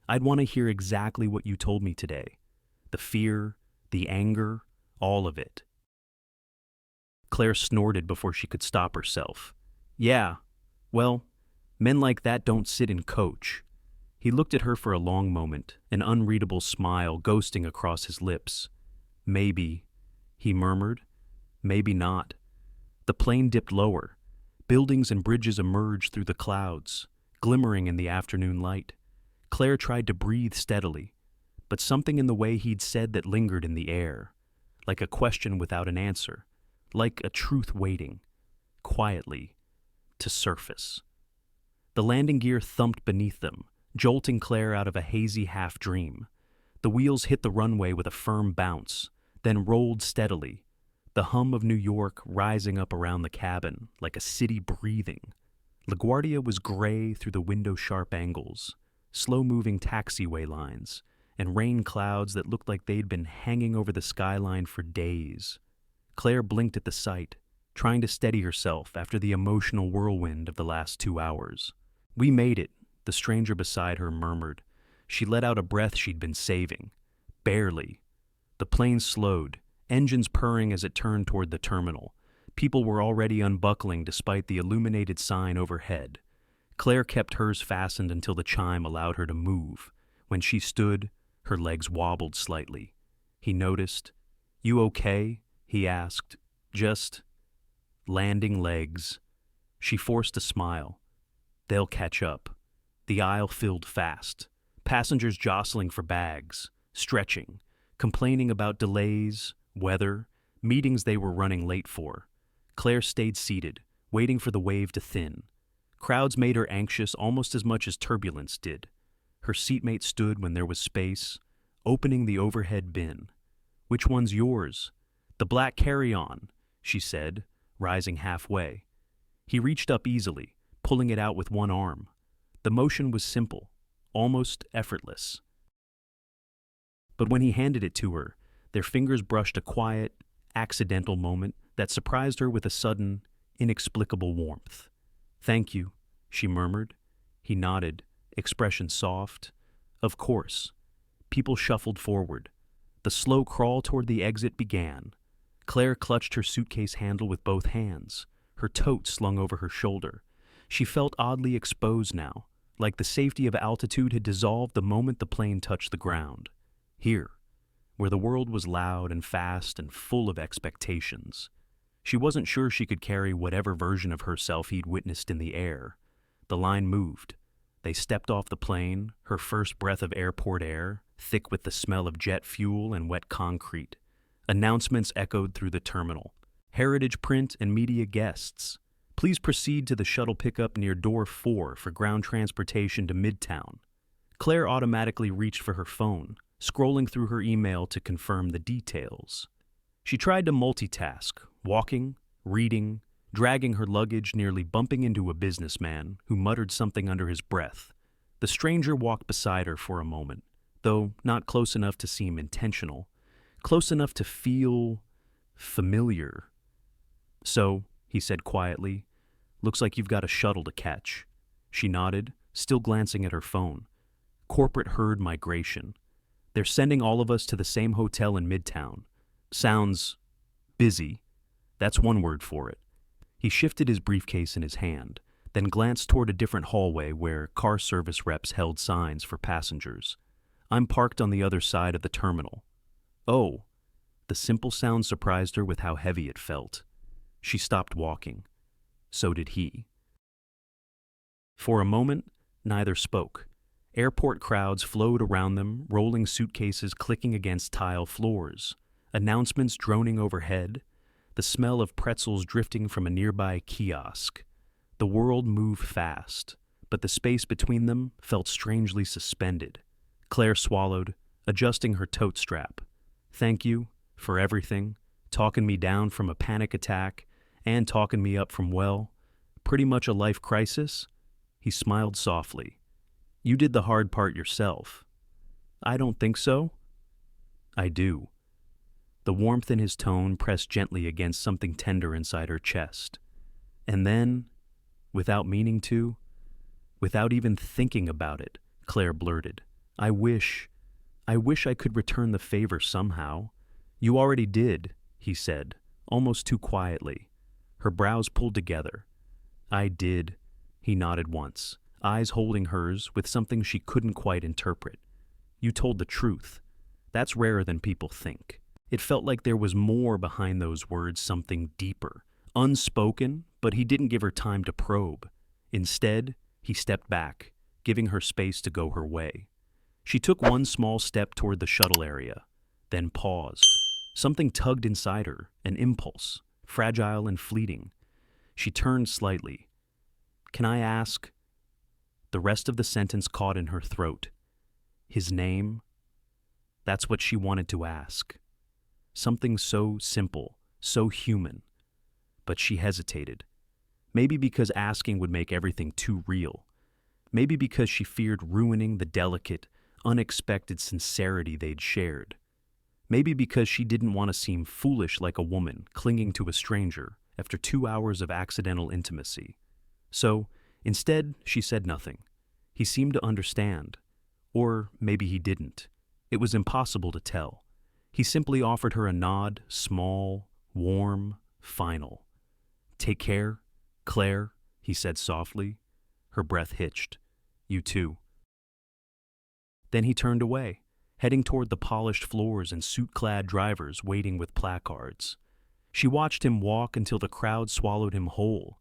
"I'd want to hear exactly what you told me today. The fear, the anger, all of it." Claire snorted before she could stop herself. "Yeah, well, men like that don't sit and coach." He looked at her for a long moment, an unreadable smile ghosting across his lips. "Maybe," he murmured. "Maybe not." The plane dipped lower. Buildings and bridges emerged through the clouds, glimmering in the afternoon light. Claire tried to breathe steadily, but something in the way he'd said that lingered in the air, like a question without an answer, like a truth waiting, quietly, to surface. The landing gear thumped beneath them, jolting Claire out of a hazy half-dream. The wheels hit the runway with a firm bounce, then rolled steadily. the hum of New York rising up around the cabin like a city breathing. LaGuardia was gray through the window-sharp angles, slow-moving taxiway lines, and rain clouds that looked like they'd been hanging over the skyline for days. Claire blinked at the sight, trying to steady herself after the emotional whirlwind of the last 2 hours. "We made it," the stranger beside her murmured. She let out a breath she'd been saving. Barely. The plane slowed, engines purring as it turned toward the terminal. People were already unbuckling despite the illuminated sign overhead. Claire kept hers fastened until the chime allowed her to move. When she stood, her legs wobbled slightly. He noticed. "You okay?" he asked. "Just landing legs." She forced a smile. "They'll catch up." The aisle filled fast. Passengers jostling for bags, stretching, complaining about delays, weather, meetings they were running late for. Claire stayed seated, waiting for the wave to thin. Crowds made her anxious almost as much as turbulence did. Her seatmate stood when there was space, opening the overhead bin. "Which one's yours?" "The black carry-on," she said, rising halfway. He reached up easily, pulling it out with one arm. The motion was simple, almost effortless. But when he handed it to her, their fingers brushed a quiet, accidental moment that surprised her with a sudden, inexplicable warmth. "Thank you," she murmured. He nodded, expression soft. "Of course." People shuffled forward. The slow crawl toward the exit began. Claire clutched her suitcase handle with both hands, her tote slung over her shoulder. She felt oddly exposed now, like the safety of altitude had dissolved the moment the plane touched the ground. Here, where the world was loud and fast and full of expectations. She wasn't sure she could carry whatever version of herself he'd witnessed in the air. The line moved. They stepped off the plane, her first breath of airport air, thick with the smell of jet fuel and wet concrete. Announcements echoed through the terminal. Heritage print and media guests. "Please proceed to the shuttle pickup near door 4 for ground transportation to Midtown." Claire automatically reached for her phone, scrolling through her email to confirm the details. She tried to multitask, walking, reading, dragging her luggage, nearly bumping into a businessman who muttered something under his breath. The stranger walked beside her for a moment, though not close enough to seem intentional, close enough to feel familiar. "So," he said quietly, "looks like you've got a shuttle to catch." She nodded, still glancing at her phone. "Corporate herd migration. They're sending all of us to the same hotel in Midtown. Sounds busy. That's one word for it." He shifted his briefcase in his hand, then glanced toward a different hallway where car service reps held signs for passengers. "I'm parked on the other side of the terminal." "Oh." The simple sound surprised her with how heavy it felt. She stopped walking. So did he. For a moment, neither spoke. Airport crowds flowed around them, rolling suitcases clicking against tile floors, announcements droning overhead, the smell of pretzels drifting from a nearby kiosk. The world moved fast, but the space between them felt strangely suspended. Claire swallowed, adjusting her tote strap. "Thank you for everything, talking me down from a panic attack and talking me up from, well, pretty much a life crisis." He smiled softly. "You did the hard part yourself." "I don't think so." "I do." The warmth in his tone pressed gently against something tender inside her chest. And then, without meaning to, without even thinking about it, Claire blurted, I wish I could return the favor somehow." "You already did," he said, almost too quietly. Her brows pulled together. "I did." He nodded once, eyes holding hers with something she couldn't quite interpret. "You told the truth. That's rarer than people think." It felt like there was more behind those words, something deeper, unspoken, but he didn't give her time to probe. Instead, he stepped back, giving her space to go her way. She took one small step toward the shuttle area, then paused. Something tugged inside her, an impulse, fragile and fleeting. She turned slightly. "Can I ask?" The rest of the sentence caught in her throat. His name? That's what she wanted to ask. Something so simple, so human. But she hesitated. Maybe because asking would make everything too real. Maybe because she feared ruining the delicate, unexpected sincerity they'd shared. Maybe because she didn't want to seem foolish like a woman clinging to a stranger after 2 hours of accidental intimacy. So, instead, she said nothing. He seemed to understand. Or maybe he didn't. It was impossible to tell. He simply offered her a nod, small, warm, final. "Take care, Claire," he said softly. Her breath hitched. "You too." Then he turned away, heading toward the polished floors and suit-clad drivers waiting with placards. She watched him walk until the crowd swallowed him whole.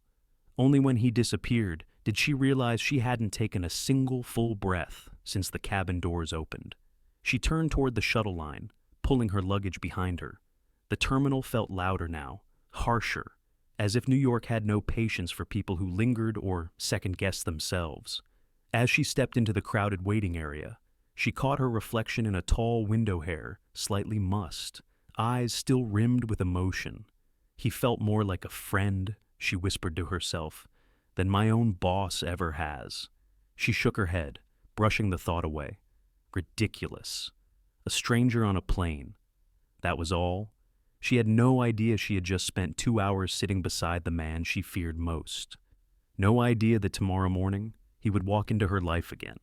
Only when he disappeared did she realize she hadn't taken a single full breath since the cabin doors opened. She turned toward the shuttle line, pulling her luggage behind her. The terminal felt louder now, harsher, as if New York had no patience for people who lingered or second-guessed themselves. As she stepped into the crowded waiting area, she caught her reflection in a tall window hair, slightly mussed, eyes still rimmed with emotion. "He felt more like a friend," she whispered to herself, "than my own boss ever has." She shook her head, brushing the thought away. Ridiculous. A stranger on a plane. That was all. She had no idea she had just spent 2 hours sitting beside the man she feared most. No idea that tomorrow morning he would walk into her life again.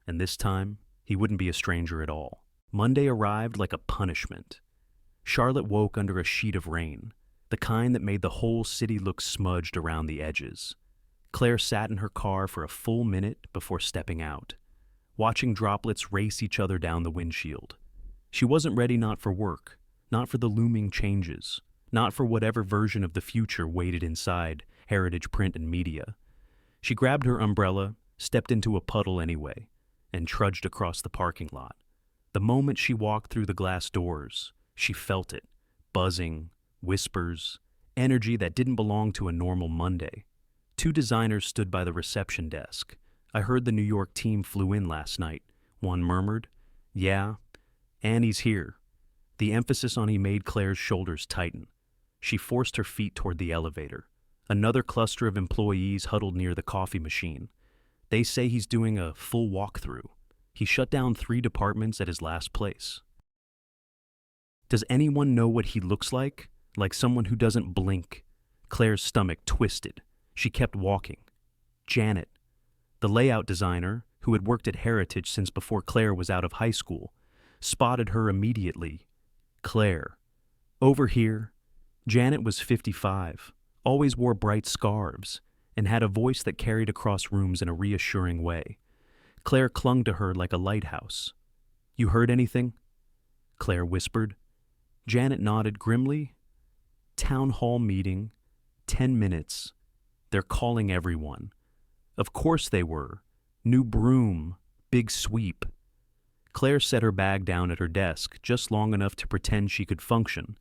And this time, he wouldn't be a stranger at all. Monday arrived like a punishment. Charlotte woke under a sheet of rain, the kind that made the whole city look smudged around the edges. Claire sat in her car for a full minute before stepping out, watching droplets race each other down the windshield. She wasn't ready, not for work, not for the looming changes, not for whatever version of the future waited inside Heritage Print and Media. She grabbed her umbrella, stepped into a puddle anyway, and trudged across the parking lot. The moment she walked through the glass doors, she felt it, buzzing, whispers, energy that didn't belong to a normal Monday. 2 designers stood by the reception desk. "I heard the New York team flew in last night," one murmured. "Yeah, Annie's here." The emphasis on he made Claire's shoulders tighten. She forced her feet toward the elevator. Another cluster of employees huddled near the coffee machine. "They say he's doing a full walkthrough. He shut down 3 departments at his last place." "Does anyone know what he looks like? Like someone who doesn't blink?" Claire's stomach twisted. She kept walking. Janet, the layout designer, who had worked at Heritage since before Claire was out of high school, spotted her immediately. "Claire." Over here. Janet was 55, always wore bright scarves, and had a voice that carried across rooms in a reassuring way. Claire clung to her like a lighthouse. "You heard anything?" Claire whispered. Janet nodded grimly. "Town hall meeting. 10 minutes. They're calling everyone." Of course they were. New broom. Big sweep. Claire set her bag down at her desk just long enough to pretend she could function,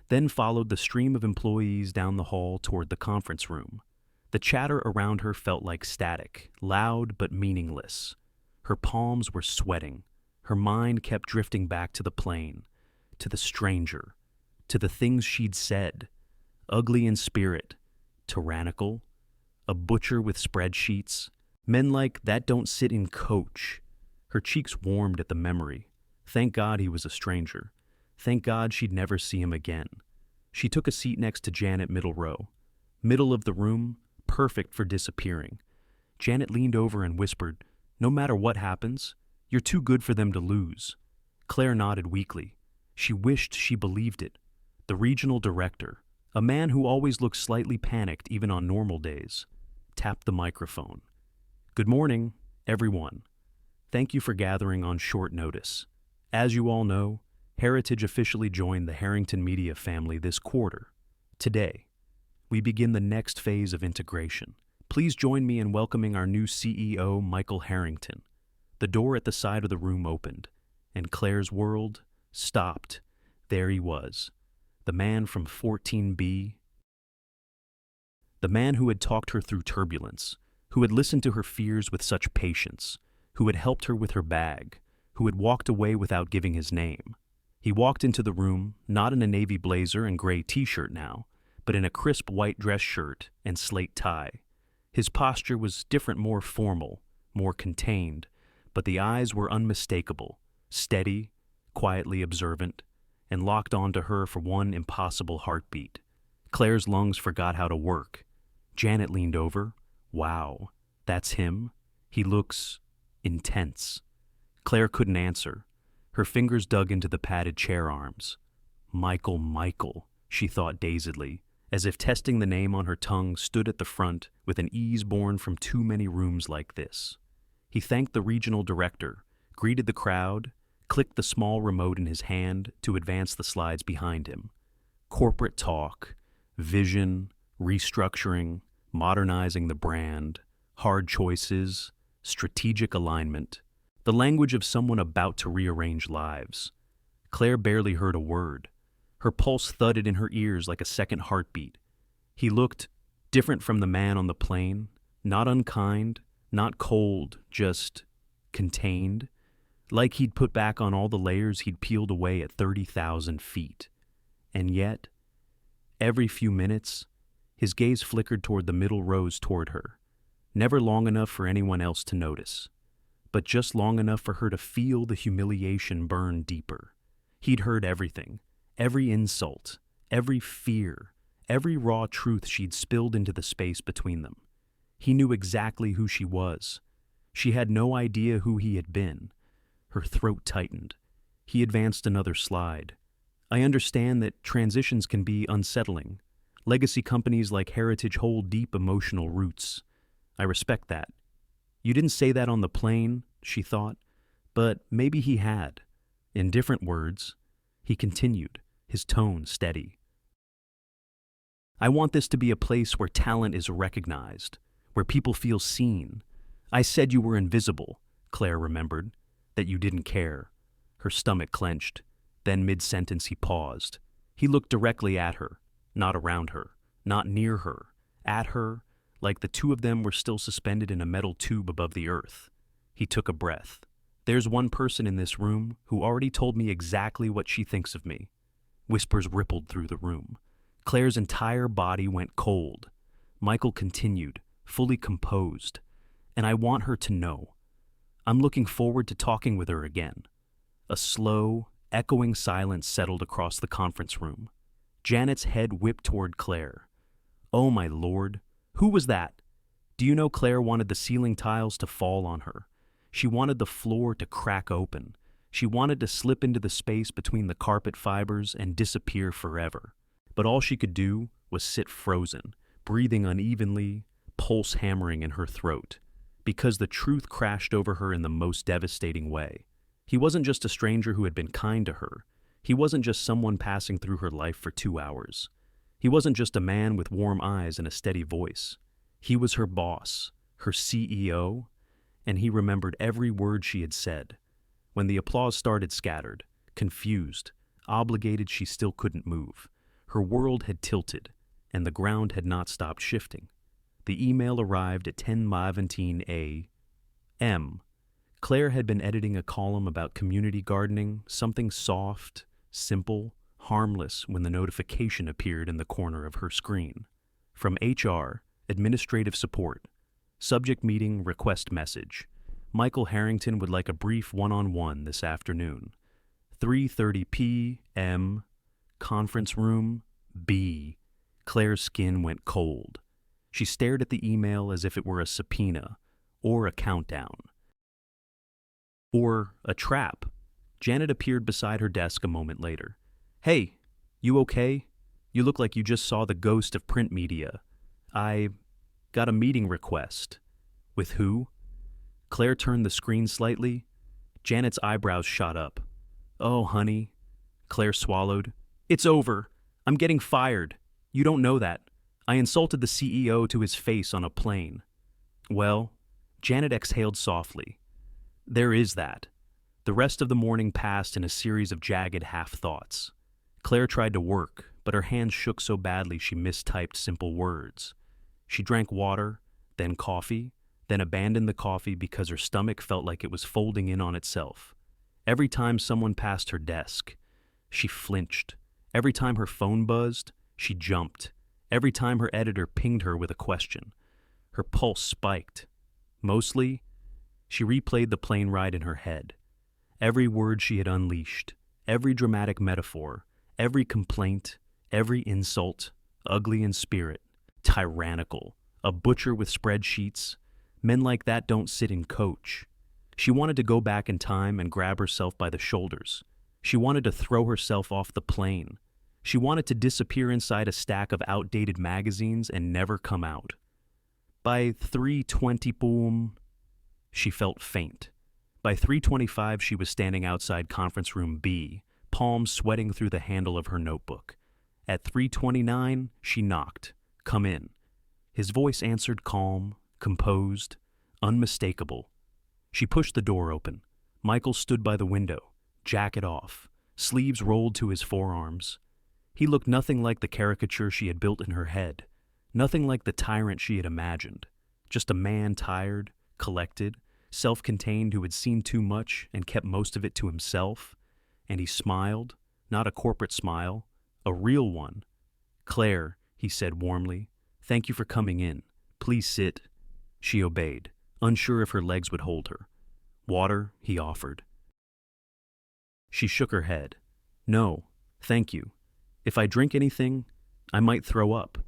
then followed the stream of employees down the hall toward the conference room. The chatter around her felt like static, loud but meaningless. Her palms were sweating. Her mind kept drifting back to the plane, to the stranger, to the things she'd said. Ugly in spirit, tyrannical, a butcher with spreadsheets, men like that don't sit in coach. Her cheeks warmed at the memory. Thank God he was a stranger. Thank God she'd never see him again. She took a seat next to Janet, middle row. Middle of the room, perfect for disappearing. Janet leaned over and whispered, "No matter what happens, you're too good for them to lose." Claire nodded weakly. She wished she believed it. The regional director, a man who always looked slightly panicked even on normal days, tapped the microphone. "Good morning, everyone. Thank you for gathering on short notice. As you all know, Heritage officially joined the Harrington Media family this quarter. Today, we begin the next phase of integration. Please join me in welcoming our new CEO, Michael Harrington." The door at the side of the room opened, and Claire's world stopped. There he was, the man from 14B, the man who had talked her through turbulence, who had listened to her fears with such patience, who had helped her with her bag, who had walked away without giving his name. He walked into the room, not in a navy blazer and gray t-shirt now, but in a crisp white dress shirt and slate tie. His posture was different, more formal, more contained, but the eyes were unmistakable, steady, quietly observant, and locked onto her for one impossible heartbeat. Claire's lungs forgot how to work. Janet leaned over. Wow, that's him? He looks intense. Claire couldn't answer. Her fingers dug into the padded chair arms. Michael, she thought dazedly, as if testing the name on her tongue stood at the front with an ease born from too many rooms like this. He thanked the regional director, greeted the crowd, clicked the small remote in his hand to advance the slides behind him. Corporate talk, vision, restructuring, modernizing the brand, hard choices, strategic alignment, the language of someone about to rearrange lives. Claire barely heard a word. Her pulse thudded in her ears like a second heartbeat. He looked different from the man on the plane, not unkind, not cold, just contained, like he'd put back on all the layers he'd peeled away at 30,000 feet. And yet, every few minutes, his gaze flickered toward the middle rows toward her, never long enough for anyone else to notice, but just long enough for her to feel the humiliation burn deeper. He'd heard everything, every insult, every fear, every raw truth she'd spilled into the space between them. He knew exactly who she was. She had no idea who he had been. Her throat tightened. He advanced another slide. I understand that transitions can be unsettling. Legacy companies like Heritage hold deep emotional roots. I respect that. You didn't say that on the plane, she thought, but maybe he had. In different words, he continued, his tone steady. I want this to be a place where talent is recognized, where people feel seen. I said you were invisible, Claire remembered, that you didn't care. Her stomach clenched. Then mid-sentence he paused. He looked directly at her, not around her, not near her, at her, like the two of them were still suspended in a metal tube above the earth. He took a breath. There's one person in this room who already told me exactly what she thinks of me. Whispers rippled through the room. Claire's entire body went cold. Michael continued, fully composed. And I want her to know. I'm looking forward to talking with her again. A slow, echoing silence settled across the conference room. Janet's head whipped toward Claire. Oh my lord, who was that? Do you know Claire wanted the ceiling tiles to fall on her? She wanted the floor to crack open. She wanted to slip into the space between the carpet fibers and disappear forever. But all she could do was sit frozen, breathing unevenly, pulse hammering in her throat, because the truth crashed over her in the most devastating way. He wasn't just a stranger who had been kind to her. He wasn't just someone passing through her life for 2 hours. He wasn't just a man with warm eyes and a steady voice. He was her boss, her CEO, and he remembered every word she had said. When the applause started scattered, confused, obligated, she still couldn't move. Her world had tilted, and the ground had not stopped shifting. The email arrived at 10:17 a.m. Claire had been editing a column about community gardening, something soft, simple, harmless, when the notification appeared in the corner of her screen. From HR, administrative support. Subject meeting request message. Michael Harrington would like a brief one-on-one this afternoon. 3:30 p.m. Conference room B. Claire's skin went cold. She stared at the email as if it were a subpoena, or a countdown. Or a trap. Janet appeared beside her desk a moment later. Hey, you okay? You look like you just saw the ghost of print media. I got a meeting request. With who? Claire turned the screen slightly. Janet's eyebrows shot up. Oh, honey. Claire swallowed. It's over. I'm getting fired. You don't know that. I insulted the CEO to his face on a plane. Well, Janet exhaled softly. There is that. The rest of the morning passed in a series of jagged half-thoughts. Claire tried to work, but her hands shook so badly she mistyped simple words. She drank water, then coffee, then abandoned the coffee because her stomach felt like it was folding in on itself. Every time someone passed her desk, She flinched. Every time her phone buzzed, she jumped. Every time her editor pinged her with a question, her pulse spiked. Mostly, she replayed the plane ride in her head. Every word she had unleashed, every dramatic metaphor, every complaint, every insult, ugly in spirit, tyrannical, a butcher with spreadsheets. Men like that don't sit in coach. She wanted to go back in time and grab herself by the shoulders. She wanted to throw herself off the plane. She wanted to disappear inside a stack of outdated magazines and never come out. By 3:20 boom, she felt faint. By 3:25 she was standing outside conference room B, palms sweating through the handle of her notebook. At 3:29 she knocked. "Come in." His voice answered calm, composed, unmistakable. She pushed the door open. Michael stood by the window, jacket off, sleeves rolled to his forearms. He looked nothing like the caricature she had built in her head, nothing like the tyrant she had imagined. Just a man tired, collected, self-contained who had seen too much and kept most of it to himself. And he smiled, not a corporate smile, a real one. "Claire," he said warmly, "thank you for coming in. Please sit." She obeyed, unsure if her legs would hold her. "Water," he offered. She shook her head. "No, thank you. If I drink anything, I might throw up."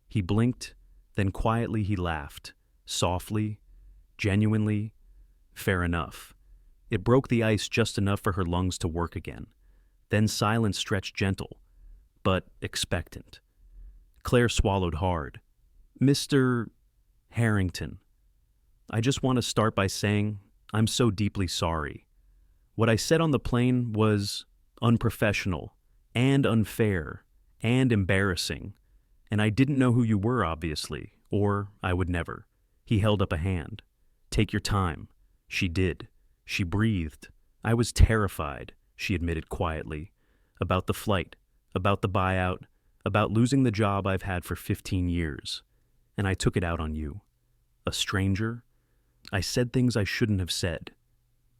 He blinked, then quietly he laughed, softly, genuinely. Fair enough. It broke the ice just enough for her lungs to work again. Then silence stretched gentle, but expectant. Claire swallowed hard. "Mr. Harrington, I just want to start by saying I'm so deeply sorry. What I said on the plane was unprofessional and unfair and embarrassing, and I didn't know who you were, obviously, or I would never." He held up a hand. "Take your time." She did. She breathed. "I was terrified," she admitted quietly, "about the flight, about the buyout, about losing the job I've had for 15 years. And I took it out on you. A stranger. I said things I shouldn't have said.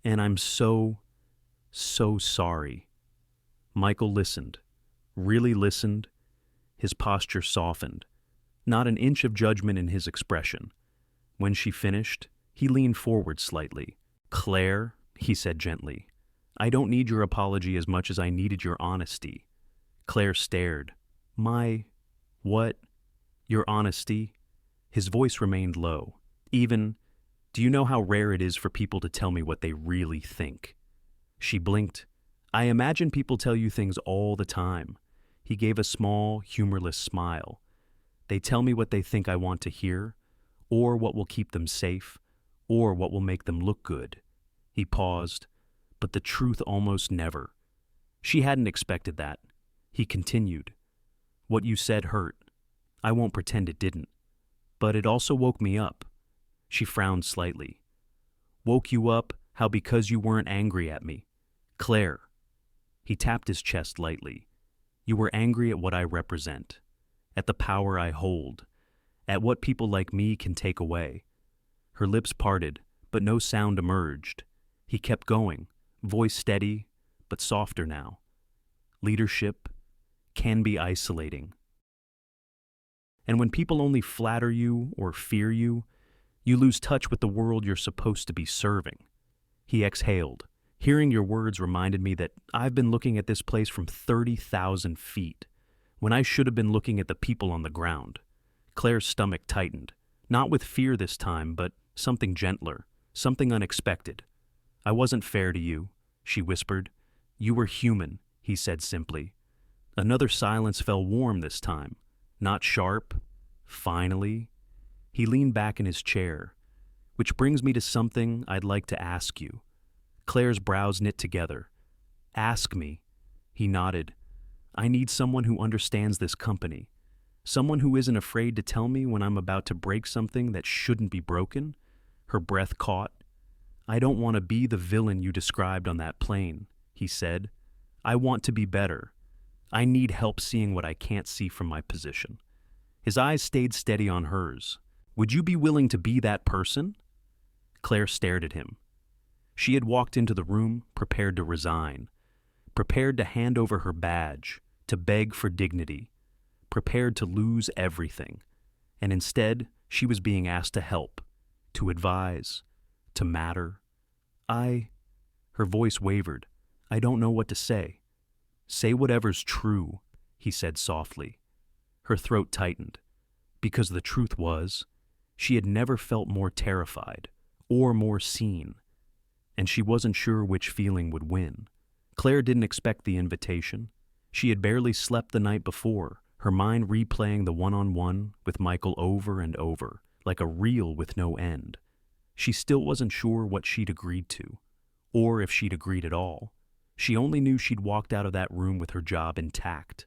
And I'm so sorry." Michael listened, really listened. His posture softened, not an inch of judgment in his expression. When she finished, he leaned forward slightly. "Claire," he said gently, "I don't need your apology as much as I needed your honesty." Claire stared. What? Your honesty?" His voice remained low. Do you know how rare it is for people to tell me what they really think?" She blinked. "I imagine people tell you things all the time." He gave a small, humorless smile. "They tell me what they think I want to hear, or what will keep them safe, or what will make them look good." He paused, but the truth almost never. She hadn't expected that. He continued. "What you said hurt. I won't pretend it didn't. But it also woke me up." She frowned slightly. "Woke you up how because you weren't angry at me. Claire." He tapped his chest lightly. "You were angry at what I represent, at the power I hold, at what people like me can take away." Her lips parted, but no sound emerged. He kept going, voice steady, but softer now. "Leadership can be isolating. And when people only flatter you or fear you, you lose touch with the world you're supposed to be serving." He exhaled. "Hearing your words reminded me that I've been looking at this place from 30,000 feet, when I should have been looking at the people on the ground." Claire's stomach tightened, not with fear this time, but something gentler, something unexpected. "I wasn't fair to you," she whispered. "You were human," he said simply. Another silence fell warm this time, not sharp. Finally, he leaned back in his chair. "Which brings me to something I'd like to ask you." Claire's brows knit together. "Ask me." He nodded. "I need someone who understands this company. Someone who isn't afraid to tell me when I'm about to break something that shouldn't be broken." Her breath caught. "I don't want to be the villain you described on that plane," he said. "I want to be better. I need help seeing what I can't see from my position." His eyes stayed steady on hers. "Would you be willing to be that person?" Claire stared at him. She had walked into the room prepared to resign. prepared to hand over her badge, to beg for dignity, prepared to lose everything. And instead, she was being asked to help, to advise, to matter. Her voice wavered. I don't know what to say. Say whatever's true, he said softly. Her throat tightened, because the truth was, she had never felt more terrified or more seen, and she wasn't sure which feeling would win. Claire didn't expect the invitation. She had barely slept the night before, her mind replaying the one-on-one with Michael over and over, like a reel with no end. She still wasn't sure what she'd agreed to, or if she'd agreed at all. She only knew she'd walked out of that room with her job intact,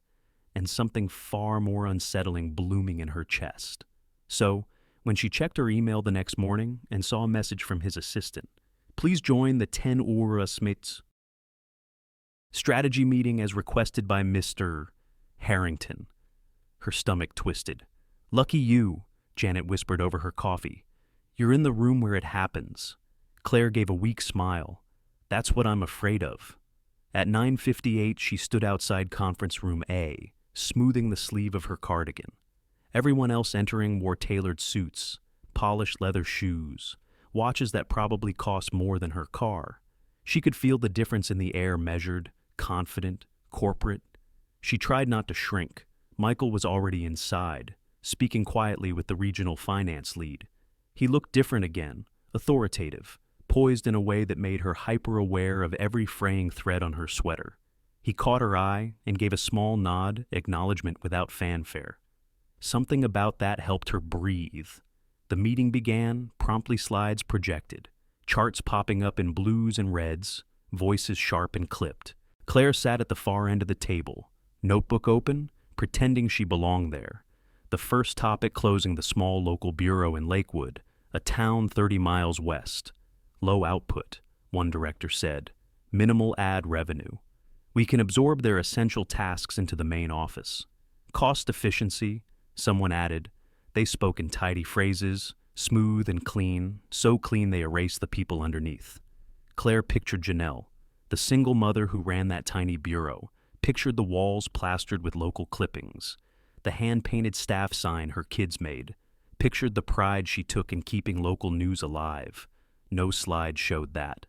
and something far more unsettling blooming in her chest. So, when she checked her email the next morning and saw a message from his assistant, please join the 10 Uhr Smiths strategy meeting as requested by Mr. Harrington. Her stomach twisted. Lucky you, Janet whispered over her coffee. You're in the room where it happens. Claire gave a weak smile. That's what I'm afraid of. At 9:58, she stood outside conference room A, smoothing the sleeve of her cardigan. Everyone else entering wore tailored suits, polished leather shoes, watches that probably cost more than her car. She could feel the difference in the air, measured, confident, corporate. She tried not to shrink. Michael was already inside, speaking quietly with the regional finance lead. He looked different again, authoritative, poised in a way that made her hyper-aware of every fraying thread on her sweater. He caught her eye and gave a small nod, acknowledgement without fanfare. Something about that helped her breathe. The meeting began, promptly slides projected, charts popping up in blues and reds, voices sharp and clipped. Claire sat at the far end of the table, notebook open, pretending she belonged there. The first topic closing the small local bureau in Lakewood, a town 30 miles west. Low output, one director said. Minimal ad revenue. We can absorb their essential tasks into the main office. Cost efficiency, someone added. They spoke in tidy phrases, smooth and clean, so clean they erased the people underneath. Claire pictured Janelle, the single mother who ran that tiny bureau, pictured the walls plastered with local clippings, the hand-painted staff sign her kids made, pictured the pride she took in keeping local news alive. No slide showed that.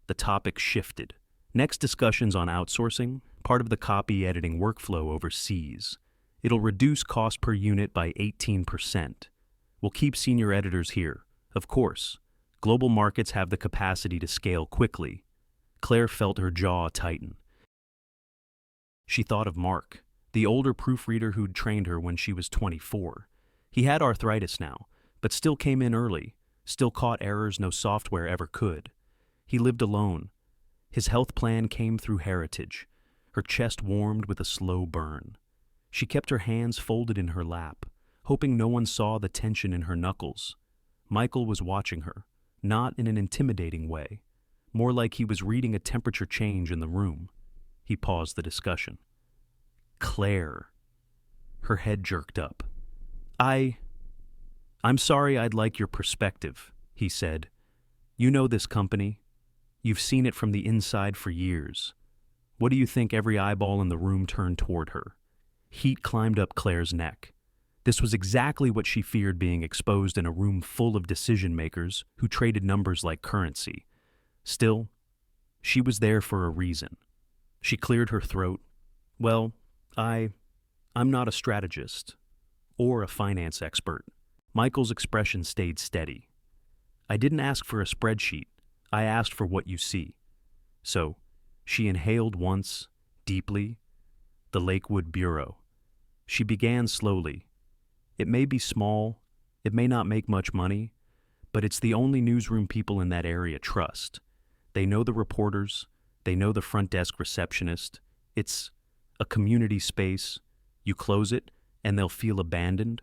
The topic shifted. Next, discussions on outsourcing, part of the copy editing workflow overseas. It'll reduce cost per unit by 18%. We'll keep senior editors here. Of course, global markets have the capacity to scale quickly. Claire felt her jaw tighten. She thought of Mark, the older proofreader who'd trained her when she was 24. He had arthritis now, but still came in early, still caught errors no software ever could. He lived alone. His health plan came through heritage. Her chest warmed with a slow burn. She kept her hands folded in her lap, hoping no one saw the tension in her knuckles. Michael was watching her, not in an intimidating way, more like he was reading a temperature change in the room. He paused the discussion. Claire. Her head jerked up. I'm sorry, I'd like your perspective, he said. You know this company. You've seen it from the inside for years. What do you think every eyeball in the room turned toward her? Heat climbed up Claire's neck. This was exactly what she feared being exposed in a room full of decision-makers who traded numbers like currency. Still, she was there for a reason. She cleared her throat. Well, I'm not a strategist or a finance expert. Michael's expression stayed steady. I didn't ask for a spreadsheet. I asked for what you see. So, she inhaled once, deeply, the Lakewood Bureau. She began slowly. It may be small, it may not make much money, but it's the only newsroom people in that area trust. They know the reporters, they know the front desk receptionist. It's a community space. You close it, and they'll feel abandoned.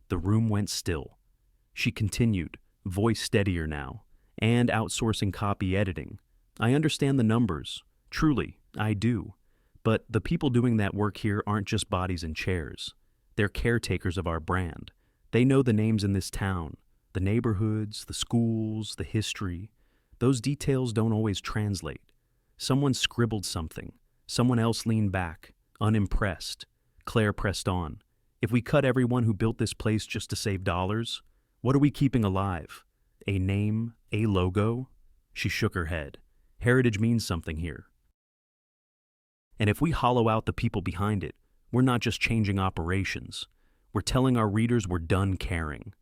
The room went still. She continued, voice steadier now, and outsourcing copy editing. I understand the numbers. Truly, I do. But the people doing that work here aren't just bodies and chairs. They're caretakers of our brand. They know the names in this town, the neighborhoods, the schools, the history. Those details don't always translate. Someone scribbled something. Someone else leaned back, unimpressed. Claire pressed on. If we cut everyone who built this place just to save dollars, what are we keeping alive? A name, a logo? She shook her head. Heritage means something here. And if we hollow out the people behind it, we're not just changing operations. We're telling our readers we're done caring.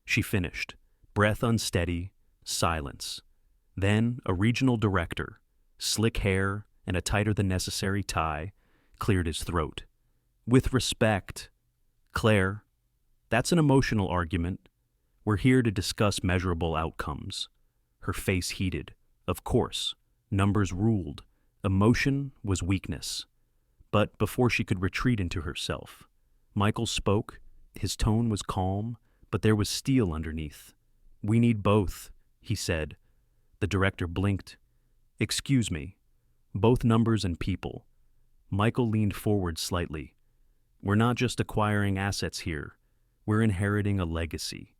She finished, breath unsteady, silence. Then a regional director, slick hair and a tighter-than-necessary tie, cleared his throat. With respect, Claire, that's an emotional argument. We're here to discuss measurable outcomes. Her face heated. Of course, numbers ruled. Emotion was weakness. But before she could retreat into herself, Michael spoke. His tone was calm, but there was steel underneath. We need both, he said. The director blinked. Excuse me. Both numbers and people. Michael leaned forward slightly. We're not just acquiring assets here. We're inheriting a legacy.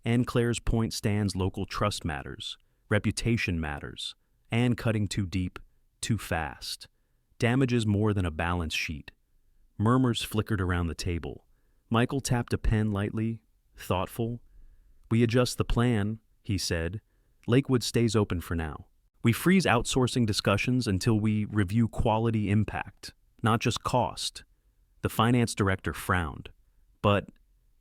And Claire's point stands: local trust matters, reputation matters, and cutting too deep, too fast damages more than a balance sheet. Murmurs flickered around the table. Michael tapped a pen lightly, thoughtful. We adjust the plan, he said. Lakewood stays open for now. We freeze outsourcing discussions until we review quality impact, not just cost. The finance director frowned. But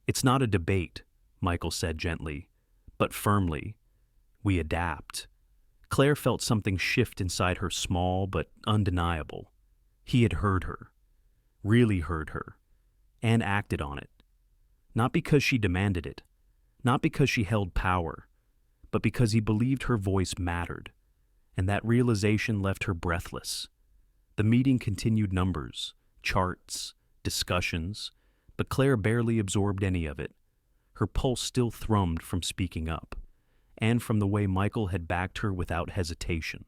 it's not a debate, Michael said gently, but firmly. We adapt. Claire felt something shift inside her, small but undeniable. He had heard her, really heard her, and acted on it. Not because she demanded it, not because she held power, but because he believed her voice mattered, and that realization left her breathless. The meeting continued: numbers, charts, discussions, but Claire barely absorbed any of it. Her pulse still thrummed from speaking up, and from the way Michael had backed her without hesitation.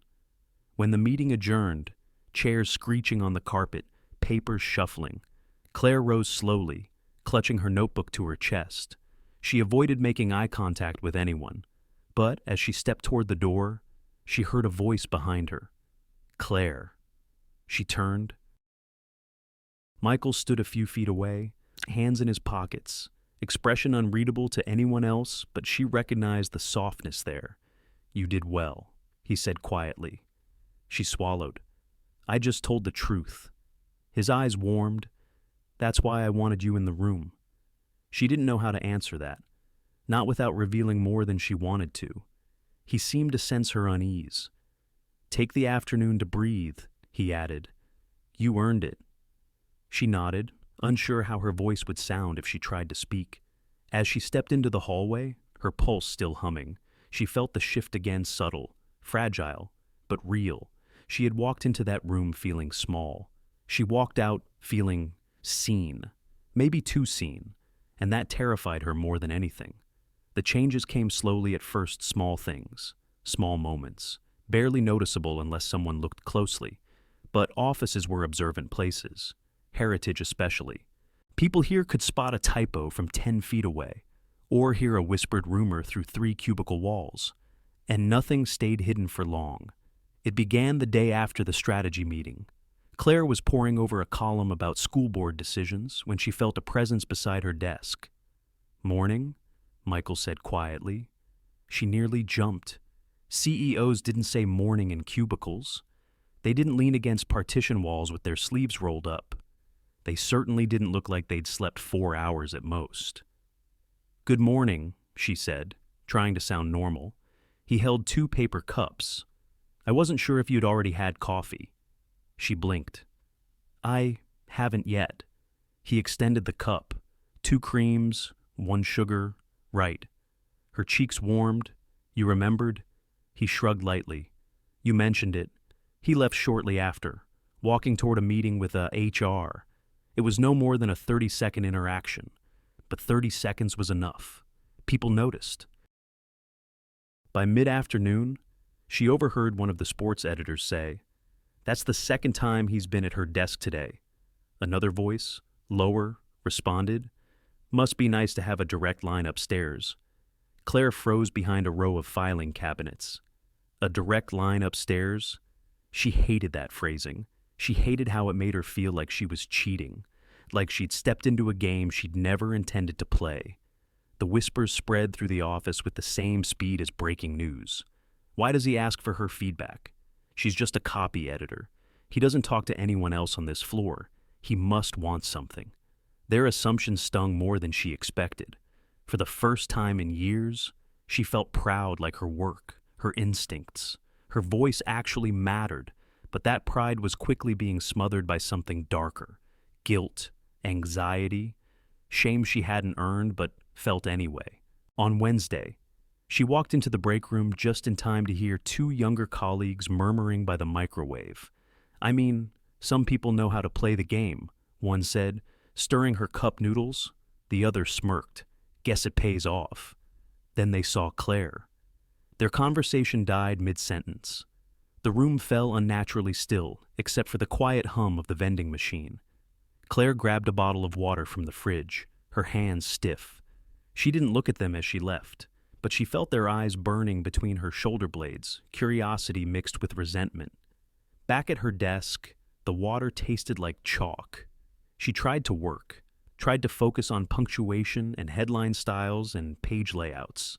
When the meeting adjourned, chairs screeching on the carpet, papers shuffling, Claire rose slowly, clutching her notebook to her chest. She avoided making eye contact with anyone, but as she stepped toward the door, she heard a voice behind her. Claire. She turned. Michael stood a few feet away, hands in his pockets, expression unreadable to anyone else, but she recognized the softness there. You did well, he said quietly. She swallowed. I just told the truth. His eyes warmed. That's why I wanted you in the room. She didn't know how to answer that, not without revealing more than she wanted to. He seemed to sense her unease. Take the afternoon to breathe, he added. You earned it. She nodded, unsure how her voice would sound if she tried to speak. As she stepped into the hallway, her pulse still humming, she felt the shift again, subtle, fragile, but real. She had walked into that room feeling small. She walked out feeling seen, maybe too seen, and that terrified her more than anything. The changes came slowly at first, small things, small moments, barely noticeable unless someone looked closely. But offices were observant places, Heritage especially. People here could spot a typo from 10 feet away, or hear a whispered rumor through 3 cubicle walls. And nothing stayed hidden for long. It began the day after the strategy meeting. Claire was poring over a column about school board decisions when she felt a presence beside her desk. Morning, Michael said quietly. She nearly jumped. CEOs didn't say morning in cubicles. They didn't lean against partition walls with their sleeves rolled up. They certainly didn't look like they'd slept 4 hours at most. Good morning, she said, trying to sound normal. He held 2 paper cups. I wasn't sure if you'd already had coffee. She blinked. I haven't yet. He extended the cup. 2 creams, 1 sugar, right. Her cheeks warmed. You remembered? He shrugged lightly. You mentioned it. He left shortly after, walking toward a meeting with HR. It was no more than a 30-second interaction, but 30 seconds was enough. People noticed. By mid-afternoon, she overheard one of the sports editors say, "That's the 2nd time he's been at her desk today." Another voice, lower, responded, "Must be nice to have a direct line upstairs." Claire froze behind a row of filing cabinets. A direct line upstairs? She hated that phrasing. She hated how it made her feel like she was cheating, like she'd stepped into a game she'd never intended to play. The whispers spread through the office with the same speed as breaking news. Why does he ask for her feedback? She's just a copy editor. He doesn't talk to anyone else on this floor. He must want something. Their assumption stung more than she expected. For the first time in years, she felt proud, like her work, her instincts, her voice actually mattered, but that pride was quickly being smothered by something darker: guilt, anxiety, shame she hadn't earned but felt anyway. On Wednesday, she walked into the break room just in time to hear two younger colleagues murmuring by the microwave. "I mean, some people know how to play the game," one said, stirring her cup noodles. The other smirked. "Guess it pays off." Then they saw Claire. Their conversation died mid-sentence. The room fell unnaturally still, except for the quiet hum of the vending machine. Claire grabbed a bottle of water from the fridge, her hands stiff. She didn't look at them as she left, but she felt their eyes burning between her shoulder blades, curiosity mixed with resentment. Back at her desk, the water tasted like chalk. She tried to work, tried to focus on punctuation and headline styles and page layouts.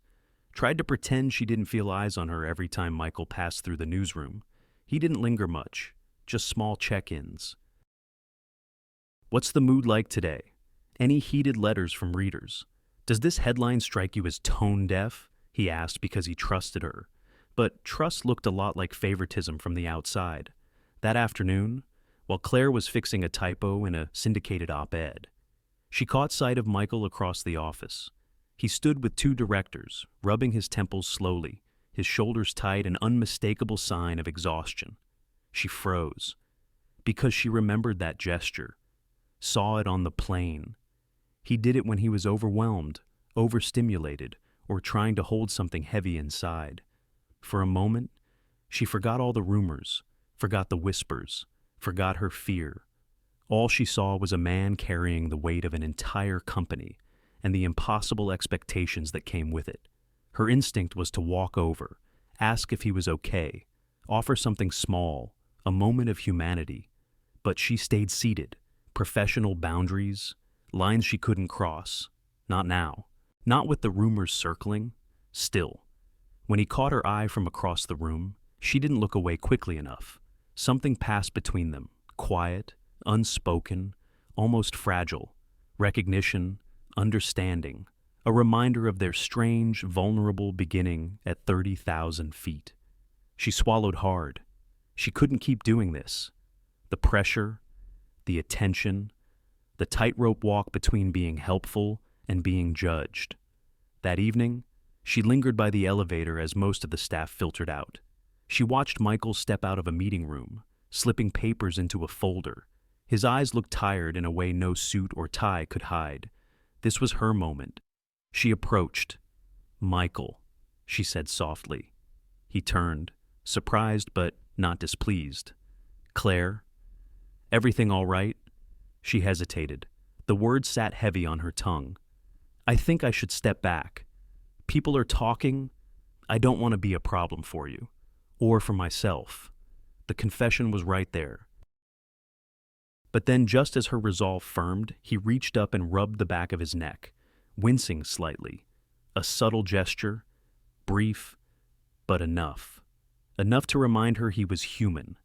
Tried to pretend she didn't feel eyes on her every time Michael passed through the newsroom. He didn't linger much, just small check-ins. "What's the mood like today? Any heated letters from readers? Does this headline strike you as tone-deaf?" he asked because he trusted her. But trust looked a lot like favoritism from the outside. That afternoon, while Claire was fixing a typo in a syndicated op-ed, she caught sight of Michael across the office. He stood with two directors, rubbing his temples slowly, his shoulders tight, an unmistakable sign of exhaustion. She froze, because she remembered that gesture, saw it on the plane. He did it when he was overwhelmed, overstimulated, or trying to hold something heavy inside. For a moment, she forgot all the rumors, forgot the whispers, forgot her fear. All she saw was a man carrying the weight of an entire company, and the impossible expectations that came with it. Her instinct was to walk over, ask if he was okay, offer something small, a moment of humanity. But she stayed seated, professional boundaries, lines she couldn't cross. Not now. Not with the rumors circling. Still. When he caught her eye from across the room, she didn't look away quickly enough. Something passed between them, quiet, unspoken, almost fragile. Recognition, understanding, a reminder of their strange, vulnerable beginning at 30,000 feet. She swallowed hard. She couldn't keep doing this. The pressure, the attention, the tightrope walk between being helpful and being judged. That evening, she lingered by the elevator as most of the staff filtered out. She watched Michael step out of a meeting room, slipping papers into a folder. His eyes looked tired in a way no suit or tie could hide. This was her moment. She approached. "Michael," she said softly. He turned, surprised but not displeased. "Claire? Everything all right?" She hesitated. The words sat heavy on her tongue. "I think I should step back. People are talking. I don't want to be a problem for you. Or for myself." The confession was right there. But then, just as her resolve firmed, he reached up and rubbed the back of his neck, wincing slightly. A subtle gesture, brief, but enough. Enough to remind her he was human.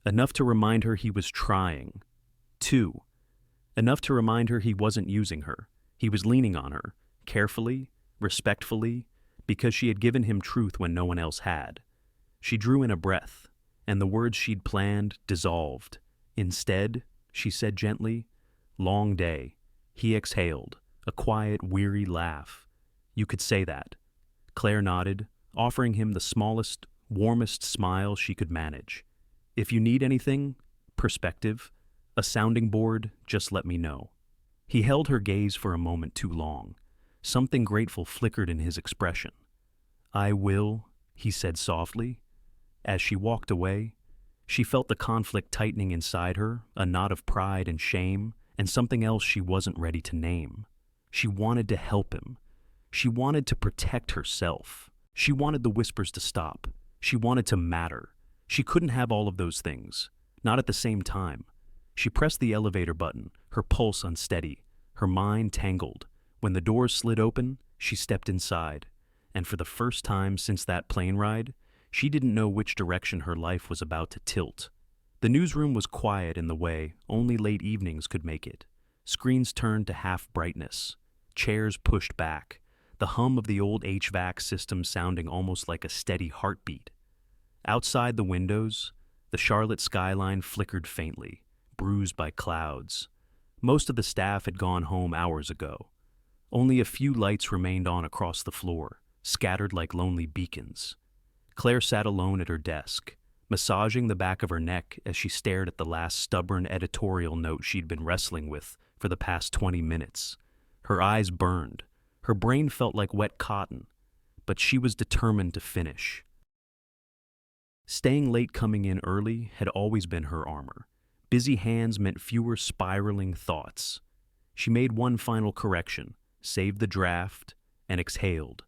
Enough to remind her he was trying. Too. Enough to remind her he wasn't using her. He was leaning on her, carefully, respectfully, because she had given him truth when no one else had. She drew in a breath, and the words she'd planned dissolved. Instead, she said gently, "Long day." He exhaled, a quiet, weary laugh. "You could say that." Claire nodded, offering him the smallest, warmest smile she could manage. "If you need anything, perspective, a sounding board, just let me know." He held her gaze for a moment too long. Something grateful flickered in his expression. "I will," he said softly. As she walked away, she felt the conflict tightening inside her, a knot of pride and shame, and something else she wasn't ready to name. She wanted to help him. She wanted to protect herself. She wanted the whispers to stop. She wanted to matter. She couldn't have all of those things. not at the same time. She pressed the elevator button, her pulse unsteady, her mind tangled. When the doors slid open, she stepped inside, and for the first time since that plane ride, she didn't know which direction her life was about to tilt. The newsroom was quiet in the way only late evenings could make it. Screens turned to half brightness, chairs pushed back, the hum of the old HVAC system sounding almost like a steady heartbeat. Outside the windows, the Charlotte skyline flickered faintly, bruised by clouds. Most of the staff had gone home hours ago. Only a few lights remained on across the floor, scattered like lonely beacons. Claire sat alone at her desk, massaging the back of her neck as she stared at the last stubborn editorial note she'd been wrestling with for the past 20 minutes. Her eyes burned. Her brain felt like wet cotton, but she was determined to finish. Staying late, coming in early, had always been her armor. Busy hands meant fewer spiraling thoughts. She made one final correction, saved the draft, and exhaled.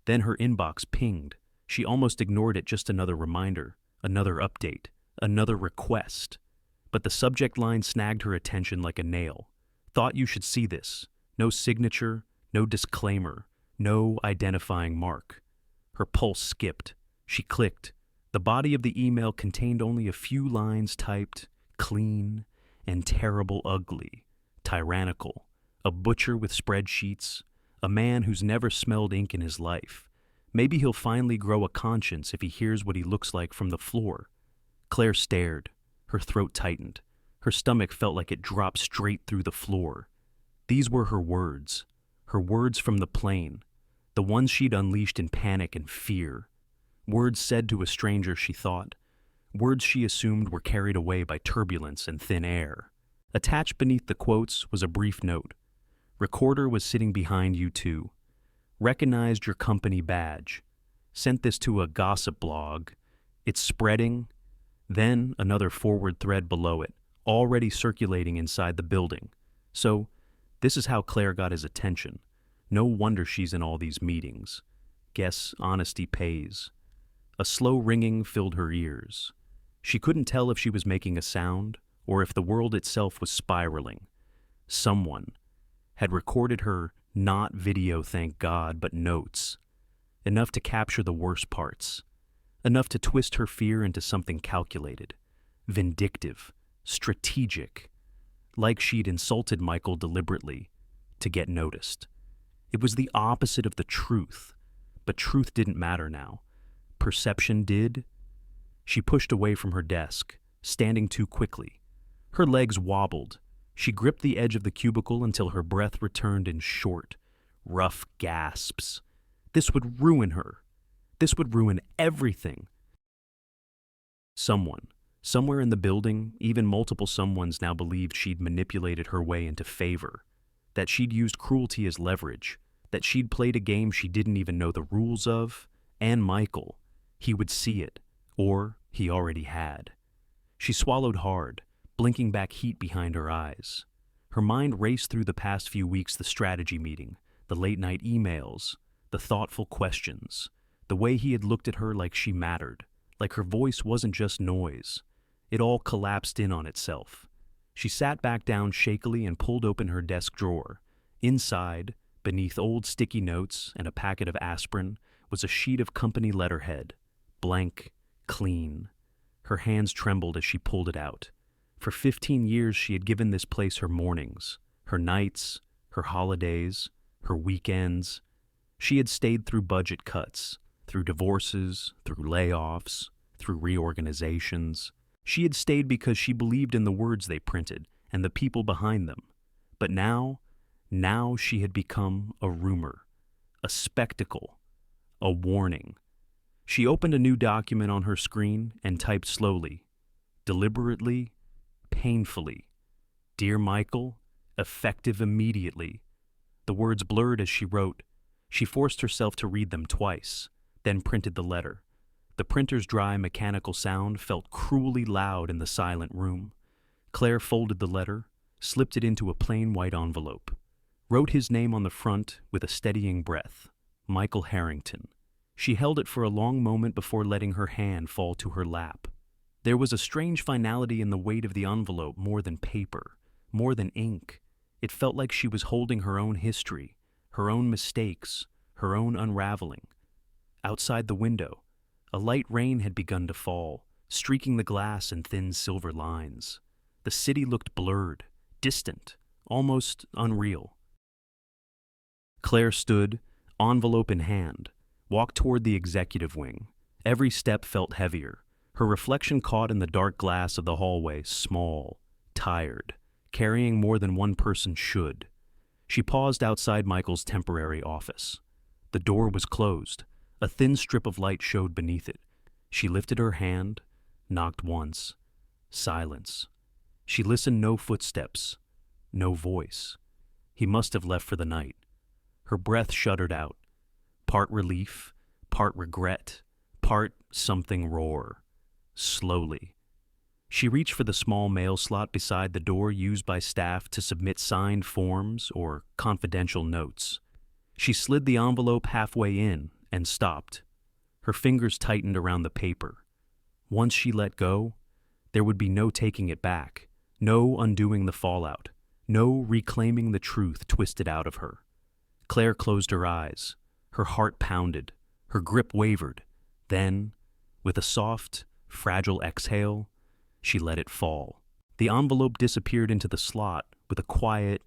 Then her inbox pinged. She almost ignored it, just another reminder, another update, another request. But the subject line snagged her attention like a nail. Thought you should see this. No signature, no disclaimer, no identifying mark. Her pulse skipped. She clicked. The body of the email contained only a few lines typed, clean and terrible ugly. Tyrannical. A butcher with spreadsheets. A man who's never smelled ink in his life. Maybe he'll finally grow a conscience if he hears what he looks like from the floor. Claire stared. Her throat tightened. Her stomach felt like it dropped straight through the floor. These were her words from the plane, the ones she'd unleashed in panic and fear. Words said to a stranger, she thought. Words she assumed were carried away by turbulence and thin air. Attached beneath the quotes was a brief note. Recorder was sitting behind you too. Recognized your company badge. Sent this to a gossip blog. It's spreading. Then another forward thread below it, already circulating inside the building. So, this is how Claire got his attention. No wonder she's in all these meetings. Guess honesty pays. A slow ringing filled her ears. She couldn't tell if she was making a sound or if the world itself was spiraling. Someone had recorded her, not video, thank God, but notes. Enough to capture the worst parts. Enough to twist her fear into something calculated, vindictive, strategic. Like she'd insulted Michael deliberately to get noticed. It was the opposite of the truth, but truth didn't matter now. Perception did. She pushed away from her desk, standing too quickly. Her legs wobbled. She gripped the edge of the cubicle until her breath returned in short, rough gasps. This would ruin her. This would ruin everything. Someone, somewhere in the building, even multiple someones now believed she'd manipulated her way into favor, that she'd used cruelty as leverage, that she'd played a game she didn't even know the rules of, and Michael. He would see it, or he already had. She swallowed hard, blinking back heat behind her eyes. Her mind raced through the past few weeks, the strategy meeting, the late-night emails, the thoughtful questions, the way he had looked at her like she mattered, like her voice wasn't just noise. It all collapsed in on itself. She sat back down shakily and pulled open her desk drawer. Inside, beneath old sticky notes and a packet of aspirin, was a sheet of company letterhead, blank, clean. Her hands trembled as she pulled it out. For 15 years she had given this place her mornings, her nights, her holidays, her weekends. She had stayed through budget cuts, through divorces, through layoffs, through reorganizations. She had stayed because she believed in the words they printed and the people behind them. But now she had become a rumor, a spectacle, a warning. She opened a new document on her screen and typed slowly, deliberately, painfully. Dear Michael, effective immediately. The words blurred as she wrote. She forced herself to read them twice, then printed the letter. The printer's dry mechanical sound felt cruelly loud in the silent room. Claire folded the letter, slipped it into a plain white envelope, wrote his name on the front with a steadying breath, Michael Harrington. She held it for a long moment before letting her hand fall to her lap. There was a strange finality in the weight of the envelope more than paper, more than ink. It felt like she was holding her own history, her own mistakes, her own unraveling. Outside the window, a light rain had begun to fall, streaking the glass in thin silver lines. The city looked blurred, distant, almost unreal. Claire stood, envelope in hand, walked toward the executive wing. Every step felt heavier. Her reflection caught in the dark glass of the hallway, small, tired, carrying more than one person should. She paused outside Michael's temporary office. The door was closed. A thin strip of light showed beneath it. She lifted her hand, knocked once. Silence. She listened, no footsteps, no voice. He must have left for the night. Her breath shuddered out. Part relief, part regret, part something roar. Slowly. She reached for the small mail slot beside the door used by staff to submit signed forms or confidential notes. She slid the envelope halfway in and stopped. Her fingers tightened around the paper. Once she let go, there would be no taking it back, no undoing the fallout, no reclaiming the truth twisted out of her. Claire closed her eyes. Her heart pounded. Her grip wavered. Then, with a soft, fragile exhale, she let it fall. The envelope disappeared into the slot with a quiet,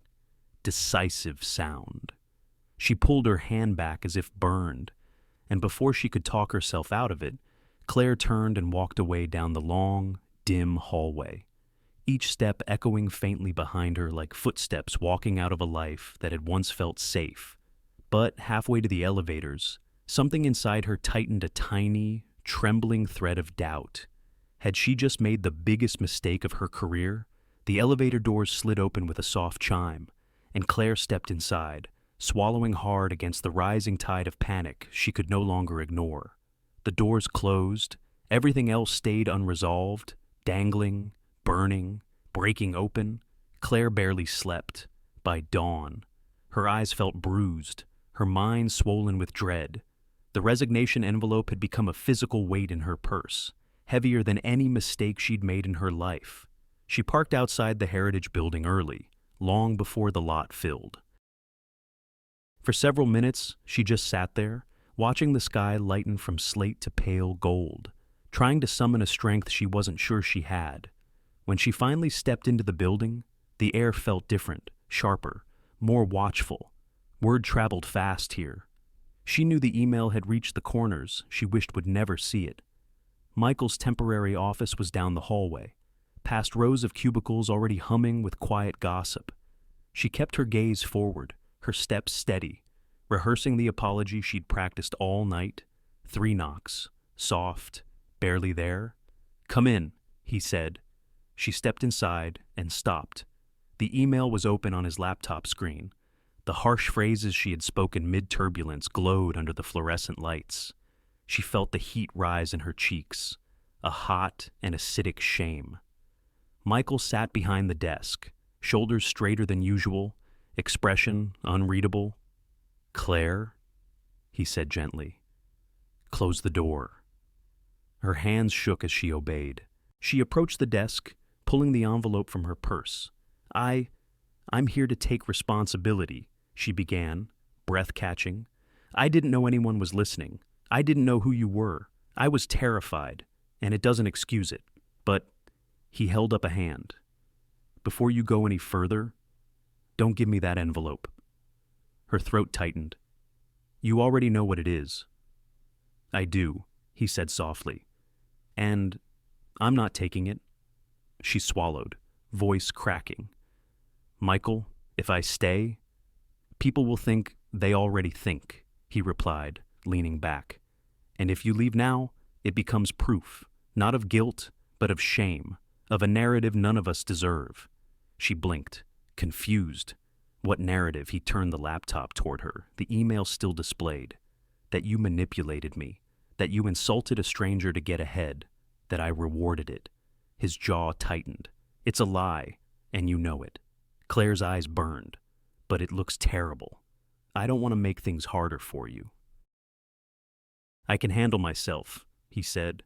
decisive sound. She pulled her hand back as if burned, and before she could talk herself out of it, Claire turned and walked away down the long, dim hallway, each step echoing faintly behind her like footsteps walking out of a life that had once felt safe. But halfway to the elevators, something inside her tightened a tiny, trembling thread of doubt. Had she just made the biggest mistake of her career? The elevator doors slid open with a soft chime, and Claire stepped inside, swallowing hard against the rising tide of panic she could no longer ignore. The doors closed, everything else stayed unresolved, dangling, burning, breaking open. Claire barely slept. By dawn, her eyes felt bruised, her mind swollen with dread. The resignation envelope had become a physical weight in her purse, heavier than any mistake she'd made in her life. She parked outside the Heritage Building early, long before the lot filled. For several minutes, she just sat there, watching the sky lighten from slate to pale gold, trying to summon a strength she wasn't sure she had. When she finally stepped into the building, the air felt different, sharper, more watchful. Word traveled fast here. She knew the email had reached the corners she wished would never see it. Michael's temporary office was down the hallway, past rows of cubicles already humming with quiet gossip. She kept her gaze forward, her steps steady, rehearsing the apology she'd practiced all night. 3 knocks, soft, barely there. "Come in," he said. She stepped inside and stopped. The email was open on his laptop screen. The harsh phrases she had spoken mid-turbulence glowed under the fluorescent lights. She felt the heat rise in her cheeks, a hot and acidic shame. Michael sat behind the desk, shoulders straighter than usual, expression unreadable. "Claire," he said gently. "Close the door." Her hands shook as she obeyed. She approached the desk, pulling the envelope from her purse. I'm here to take responsibility," she began, breath catching. "I didn't know anyone was listening. I didn't know who you were. I was terrified, and it doesn't excuse it. But," he held up a hand, "before you go any further, don't give me that envelope." Her throat tightened. "You already know what it is." "I do," he said softly. "And I'm not taking it." She swallowed, voice cracking. "Michael, if I stay, people will think they already think," he replied, leaning back. "And if you leave now, it becomes proof, not of guilt, but of shame, of a narrative none of us deserve." She blinked, confused. What narrative? He turned the laptop toward her, the email still displayed. "That you manipulated me, that you insulted a stranger to get ahead, that I rewarded it." His jaw tightened. "It's a lie, and you know it." Claire's eyes burned. "But it looks terrible. I don't want to make things harder for you." "I can handle myself," he said,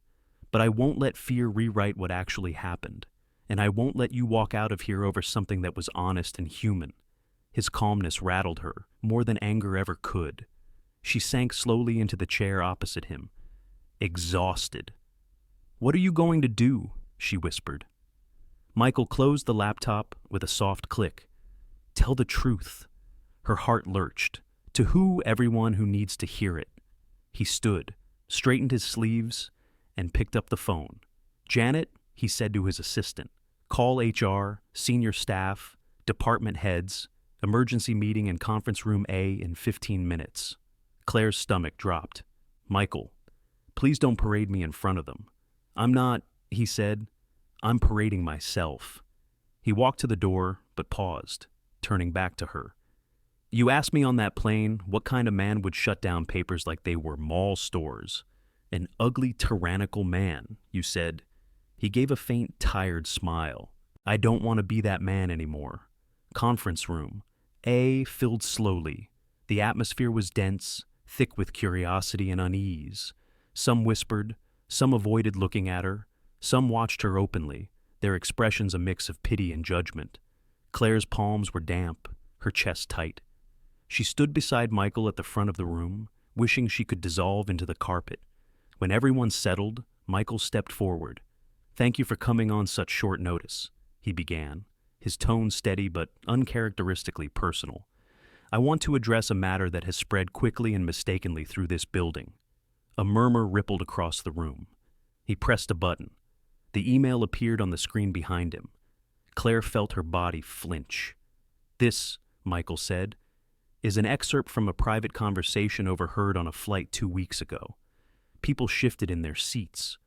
But I won't let fear rewrite what actually happened, and I won't let you walk out of here over something that was honest and human." His calmness rattled her, more than anger ever could. She sank slowly into the chair opposite him, exhausted. "What are you going to do?" she whispered. Michael closed the laptop with a soft click. "Tell the truth." Her heart lurched. To who? Everyone who needs to hear it. He stood, straightened his sleeves, and picked up the phone. "Janet," he said to his assistant, "call HR, senior staff, department heads, emergency meeting in conference room A in 15 minutes. Claire's stomach dropped. "Michael, please don't parade me in front of them." "I'm not," he said. "I'm parading myself." He walked to the door, but paused, turning back to her. "You asked me on that plane what kind of man would shut down papers like they were mall stores. An ugly, tyrannical man, you said." He gave a faint, tired smile. "I don't want to be that man anymore." Conference room. A filled slowly. The atmosphere was dense, thick with curiosity and unease. Some whispered, some avoided looking at her, some watched her openly, their expressions a mix of pity and judgment. Claire's palms were damp, her chest tight. She stood beside Michael at the front of the room, wishing she could dissolve into the carpet. When everyone settled, Michael stepped forward. "Thank you for coming on such short notice," he began, his tone steady but uncharacteristically personal. "I want to address a matter that has spread quickly and mistakenly through this building." A murmur rippled across the room. He pressed a button. The email appeared on the screen behind him. Claire felt her body flinch. "This," Michael said, "is an excerpt from a private conversation overheard on a flight 2 weeks ago." People shifted in their seats.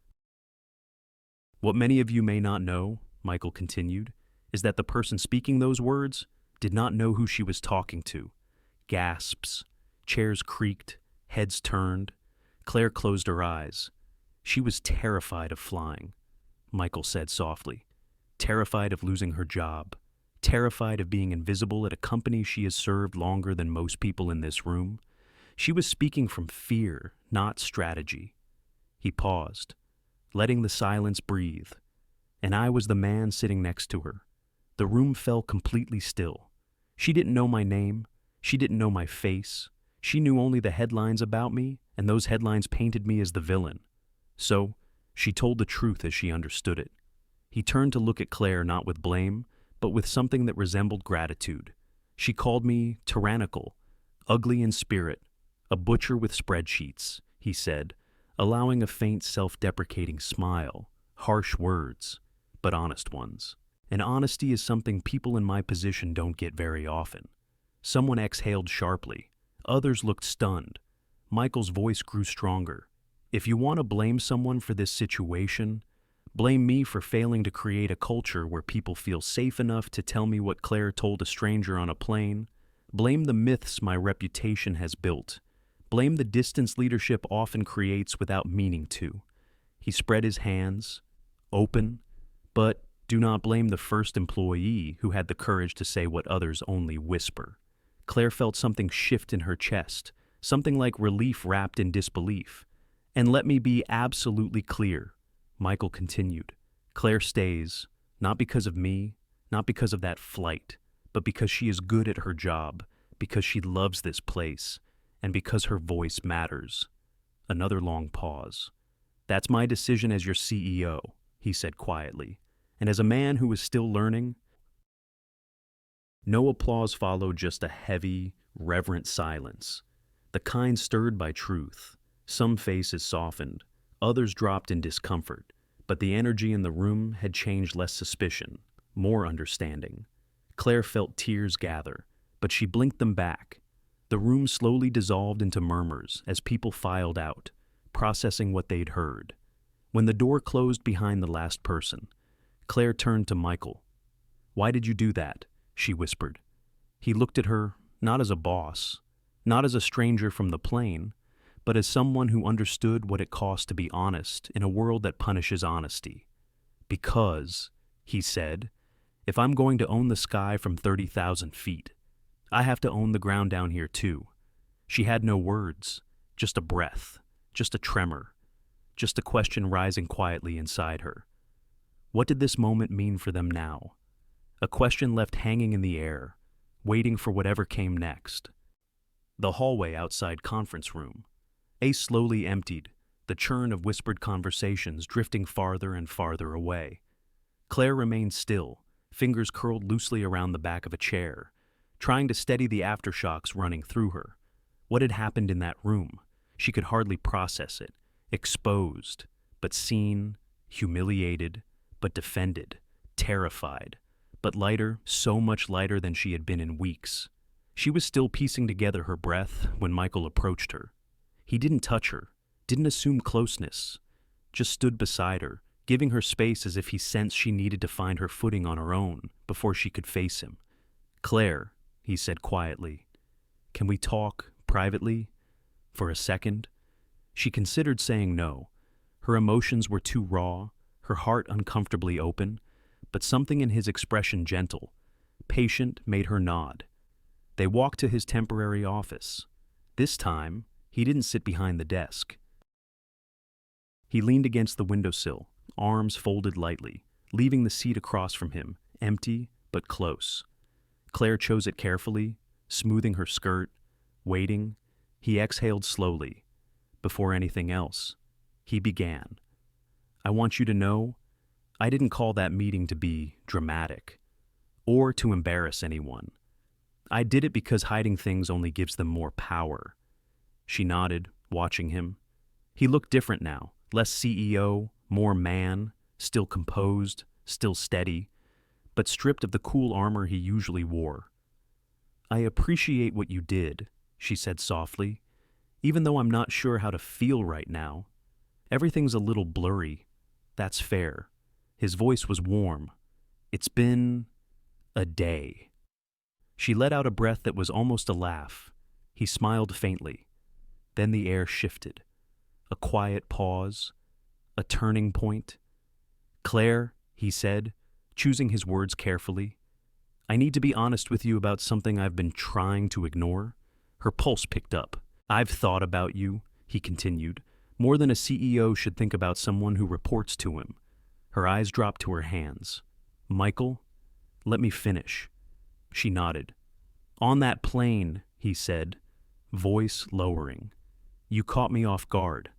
"What many of you may not know," Michael continued, "is that the person speaking those words did not know who she was talking to." Gasps. Chairs creaked, heads turned. Claire closed her eyes. She was terrified of flying, Michael said softly. Terrified of losing her job. Terrified of being invisible at a company she has served longer than most people in this room. She was speaking from fear, not strategy. He paused, letting the silence breathe. And I was the man sitting next to her. The room fell completely still. She didn't know my name. She didn't know my face. She knew only the headlines about me, and those headlines painted me as the villain. So, she told the truth as she understood it. He turned to look at Claire not with blame, but with something that resembled gratitude. She called me tyrannical, ugly in spirit, a butcher with spreadsheets, he said, allowing a faint self-deprecating smile, harsh words, but honest ones. And honesty is something people in my position don't get very often. Someone exhaled sharply. Others looked stunned. Michael's voice grew stronger. "If you want to blame someone for this situation, blame me for failing to create a culture where people feel safe enough to tell me what Claire told a stranger on a plane. Blame the myths my reputation has built. Blame the distance leadership often creates without meaning to." He spread his hands, open, but do not blame the first employee who had the courage to say what others only whisper. Claire felt something shift in her chest, something like relief wrapped in disbelief. "And let me be absolutely clear," Michael continued. "Claire stays, not because of me, not because of that flight, but because she is good at her job, because she loves this place, and because her voice matters." Another long pause. "That's my decision as your CEO," he said quietly. And as a man who was still learning, no applause followed, just a heavy, reverent silence, the kind stirred by truth. Some faces softened, others dropped in discomfort, but the energy in the room had changed. Less suspicion, more understanding. Claire felt tears gather, but she blinked them back. The room slowly dissolved into murmurs as people filed out, processing what they'd heard. When the door closed behind the last person, Claire turned to Michael. "Why did you do that?" she whispered. He looked at her, not as a boss, not as a stranger from the plane, but as someone who understood what it cost to be honest in a world that punishes honesty. "Because," he said, "if I'm going to own the sky from 30,000 feet, I have to own the ground down here too." She had no words, just a breath, just a tremor. just a question rising quietly inside her. What did this moment mean for them now? A question left hanging in the air, waiting for whatever came next. The hallway outside conference room. Ace slowly emptied, the churn of whispered conversations drifting farther and farther away. Claire remained still, fingers curled loosely around the back of a chair, trying to steady the aftershocks running through her. What had happened in that room? She could hardly process it. Exposed, but seen, humiliated, but defended, terrified, but lighter, so much lighter than she had been in weeks. She was still piecing together her breath when Michael approached her. He didn't touch her, didn't assume closeness, just stood beside her, giving her space as if he sensed she needed to find her footing on her own before she could face him. "Claire," he said quietly, "can we talk privately for a second?" She considered saying no. Her emotions were too raw, her heart uncomfortably open, but something in his expression gentle, patient, made her nod. They walked to his temporary office. This time, he didn't sit behind the desk. He leaned against the windowsill, arms folded lightly, leaving the seat across from him, empty but close. Claire chose it carefully, smoothing her skirt, waiting. He exhaled slowly. Before anything else, he began. "I want you to know, I didn't call that meeting to be dramatic, or to embarrass anyone. I did it because hiding things only gives them more power." She nodded, watching him. He looked different now, less CEO, more man, still composed, still steady, but stripped of the cool armor he usually wore. "I appreciate what you did," she said softly, "even though I'm not sure how to feel right now. Everything's a little blurry. That's fair." His voice was warm. "It's been a day." She let out a breath that was almost a laugh. He smiled faintly. Then the air shifted. A quiet pause. A turning point. "Claire," he said, choosing his words carefully, "I need to be honest with you about something I've been trying to ignore." Her pulse picked up. "I've thought about you," he continued, "more than a CEO should think about someone who reports to him." Her eyes dropped to her hands. "Michael, let me finish." She nodded. "On that plane," he said, voice lowering, "you caught me off guard.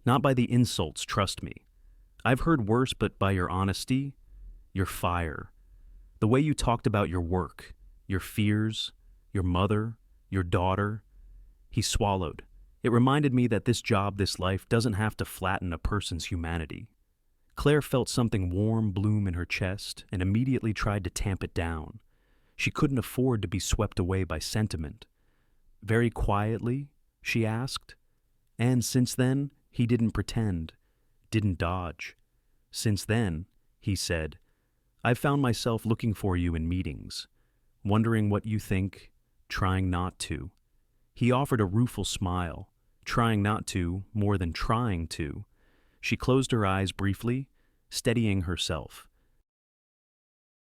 Not by the insults, trust me. I've heard worse, but by your honesty, your fire. The way you talked about your work, your fears, your mother, your daughter." He swallowed. "It reminded me that this job, this life, doesn't have to flatten a person's humanity." Claire felt something warm bloom in her chest and immediately tried to tamp it down. She couldn't afford to be swept away by sentiment. Very quietly, she asked, "And since then, he didn't pretend, didn't dodge. Since then," he said, "I've found myself looking for you in meetings, wondering what you think, trying not to." He offered a rueful smile, trying not to, more than trying to. She closed her eyes briefly, steadying herself.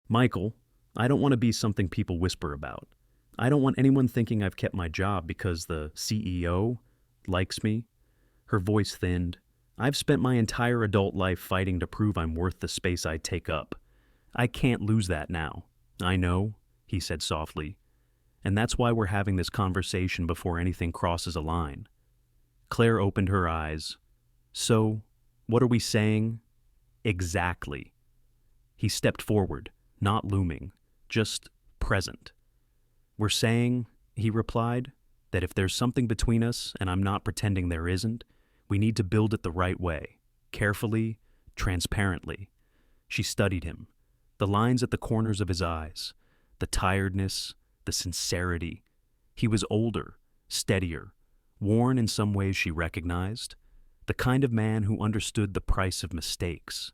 "Michael, I don't want to be something people whisper about. I don't want anyone thinking I've kept my job because the CEO likes me." Her voice thinned. "I've spent my entire adult life fighting to prove I'm worth the space I take up. I can't lose that now." "I know," he said softly, "and that's why we're having this conversation before anything crosses a line." Claire opened her eyes. "So, what are we saying?" "Exactly." He stepped forward, not looming, just present. "We're saying," he replied, "that if there's something between us, and I'm not pretending there isn't, we need to build it the right way, carefully, transparently." She studied him, the lines at the corners of his eyes, the tiredness, the sincerity. He was older, steadier, worn in some ways she recognized, the kind of man who understood the price of mistakes.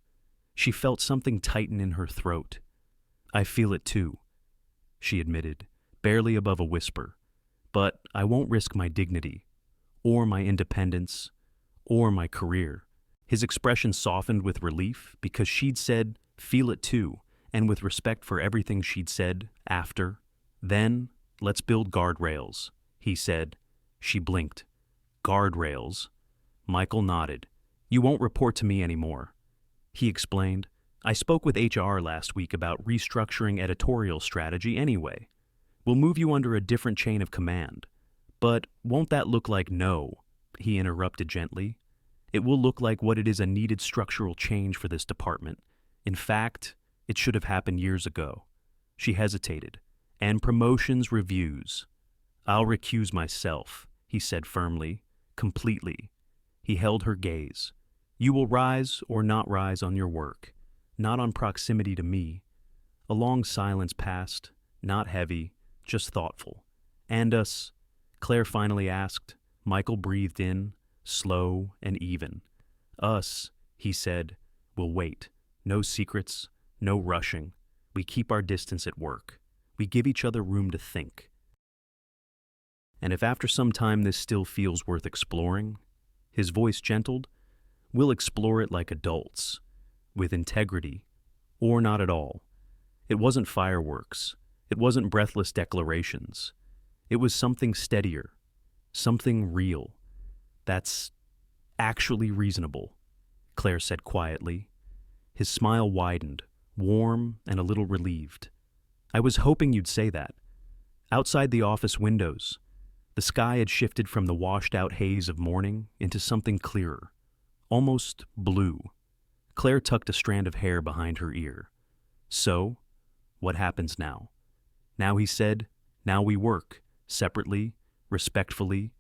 She felt something tighten in her throat. "I feel it too," she admitted, barely above a whisper. "But I won't risk my dignity, or my independence, or my career." His expression softened with relief because she'd said, "Feel it too," and with respect for everything she'd said after. "Then, let's build guardrails," he said. She blinked. "Guardrails." Michael nodded. You won't report to me anymore. He explained. I spoke with HR last week about restructuring editorial strategy anyway. We'll move you under a different chain of command. But won't that look like no? He interrupted gently. It will look like what it is, a needed structural change for this department. In fact, it should have happened years ago. She hesitated. And promotions reviews. I'll recuse myself, he said firmly, completely. He held her gaze. You will rise or not rise on your work, not on proximity to me. A long silence passed, not heavy, just thoughtful. And us? Claire finally asked. Michael breathed in, slow and even. Us, he said, will wait. No secrets, no rushing. We keep our distance at work. We give each other room to think. And if after some time this still feels worth exploring, his voice gentled, we'll explore it like adults, with integrity, or not at all. It wasn't fireworks. It wasn't breathless declarations. It was something steadier, something real. That's actually reasonable, Claire said quietly. His smile widened, warm and a little relieved. I was hoping you'd say that. Outside the office windows, the sky had shifted from the washed-out haze of morning into something clearer, almost blue. Claire tucked a strand of hair behind her ear. So, what happens now? Now, he said, now we work, separately, respectfully.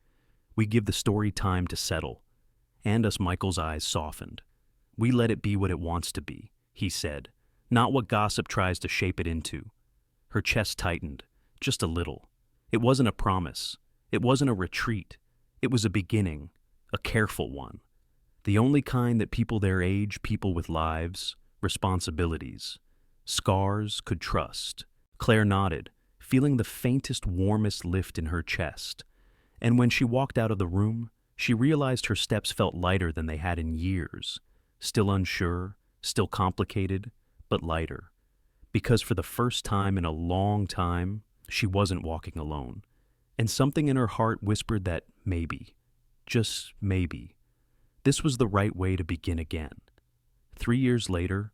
We give the story time to settle. And us, Michael's eyes softened. We let it be what it wants to be, he said, not what gossip tries to shape it into. Her chest tightened, just a little. It wasn't a promise. It wasn't a retreat. It was a beginning, a careful one. The only kind that people their age, people with lives, responsibilities, scars could trust. Claire nodded, feeling the faintest, warmest lift in her chest. And when she walked out of the room, she realized her steps felt lighter than they had in years. Still unsure, still complicated, but lighter. Because for the first time in a long time, she wasn't walking alone. And something in her heart whispered that maybe, just maybe, this was the right way to begin again. 3 years later,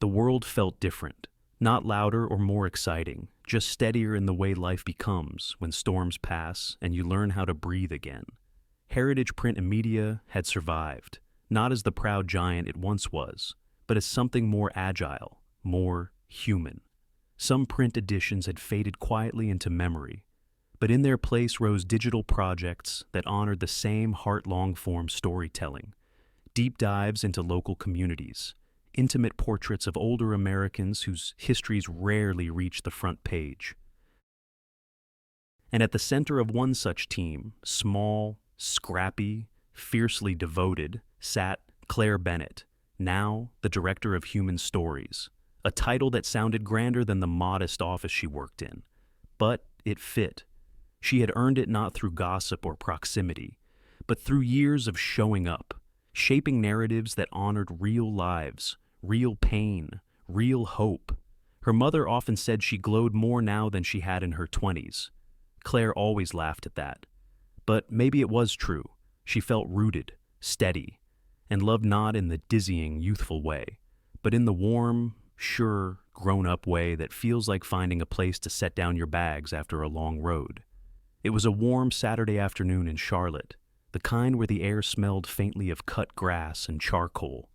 the world felt different, not louder or more exciting, just steadier in the way life becomes when storms pass and you learn how to breathe again. Heritage Print and Media had survived, not as the proud giant it once was, but as something more agile, more human. Some print editions had faded quietly into memory, but in their place rose digital projects that honored the same heart-long-form storytelling, deep dives into local communities, intimate portraits of older Americans whose histories rarely reach the front page. And at the center of one such team, small, scrappy, fiercely devoted, sat Claire Bennett, now the Director of Human Stories, a title that sounded grander than the modest office she worked in. But it fit. She had earned it not through gossip or proximity, but through years of showing up, shaping narratives that honored real lives, real pain, real hope. Her mother often said she glowed more now than she had in her 20s. Claire always laughed at that. But maybe it was true. She felt rooted, steady, and loved not in the dizzying, youthful way, but in the warm, sure, grown-up way that feels like finding a place to set down your bags after a long road. It was a warm Saturday afternoon in Charlotte, the kind where the air smelled faintly of cut grass and charcoal.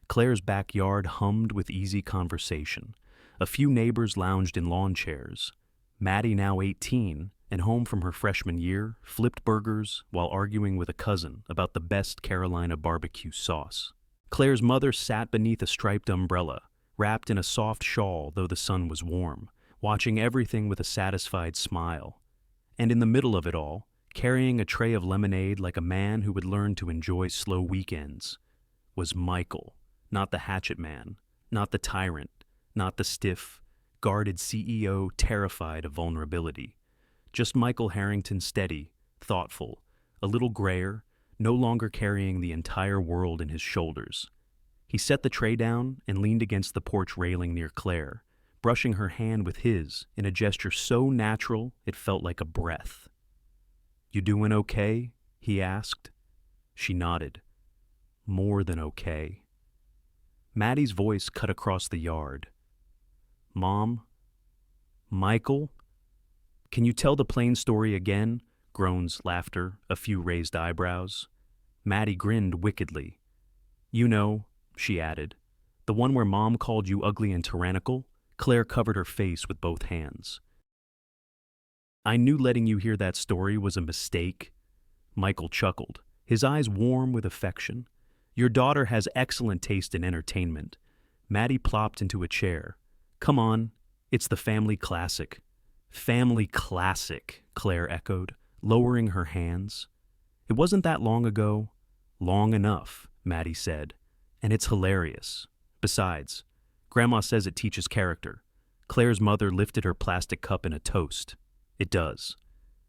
Claire's backyard hummed with easy conversation. A few neighbors lounged in lawn chairs. Maddie, now 18, and home from her freshman year, flipped burgers while arguing with a cousin about the best Carolina barbecue sauce. Claire's mother sat beneath a striped umbrella, wrapped in a soft shawl though the sun was warm, watching everything with a satisfied smile. And in the middle of it all, carrying a tray of lemonade like a man who would learn to enjoy slow weekends, was Michael, not the hatchet man, not the tyrant, not the stiff, guarded CEO terrified of vulnerability. Just Michael Harrington, steady, thoughtful, a little grayer, no longer carrying the entire world in his shoulders. He set the tray down and leaned against the porch railing near Claire, brushing her hand with his in a gesture so natural it felt like a breath. "You doing okay?" he asked. She nodded. more than okay. Maddie's voice cut across the yard. Mom? Michael? Can you tell the plain story again? Groans, laughter, a few raised eyebrows. Maddie grinned wickedly. You know, she added, the one where Mom called you ugly and tyrannical? Claire covered her face with both hands. I knew letting you hear that story was a mistake. Michael chuckled, his eyes warm with affection. Your daughter has excellent taste in entertainment. Maddie plopped into a chair. Come on, it's the family classic. Family classic, Claire echoed, lowering her hands. It wasn't that long ago. Long enough, Maddie said, and it's hilarious. Besides, Grandma says it teaches character. Claire's mother lifted her plastic cup in a toast. It does.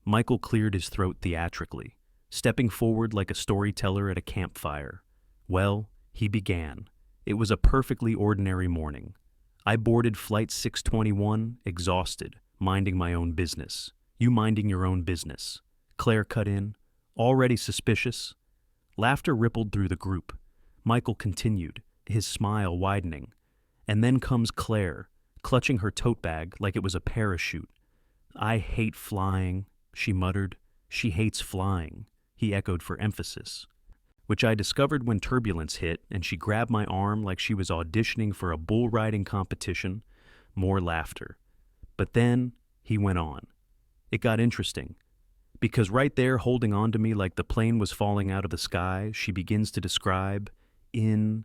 Michael cleared his throat theatrically, stepping forward like a storyteller at a campfire. Well, he began. It was a perfectly ordinary morning. I boarded Flight 621, exhausted, minding my own business. You minding your own business. Claire cut in, already suspicious. Laughter rippled through the group. Michael continued, his smile widening. And then comes Claire, clutching her tote bag like it was a parachute. I hate flying, she muttered. She hates flying, he echoed for emphasis. Which I discovered when turbulence hit and she grabbed my arm like she was auditioning for a bull riding competition. More laughter. But then he went on. It got interesting. Because right there, holding on to me like the plane was falling out of the sky, she begins to describe, in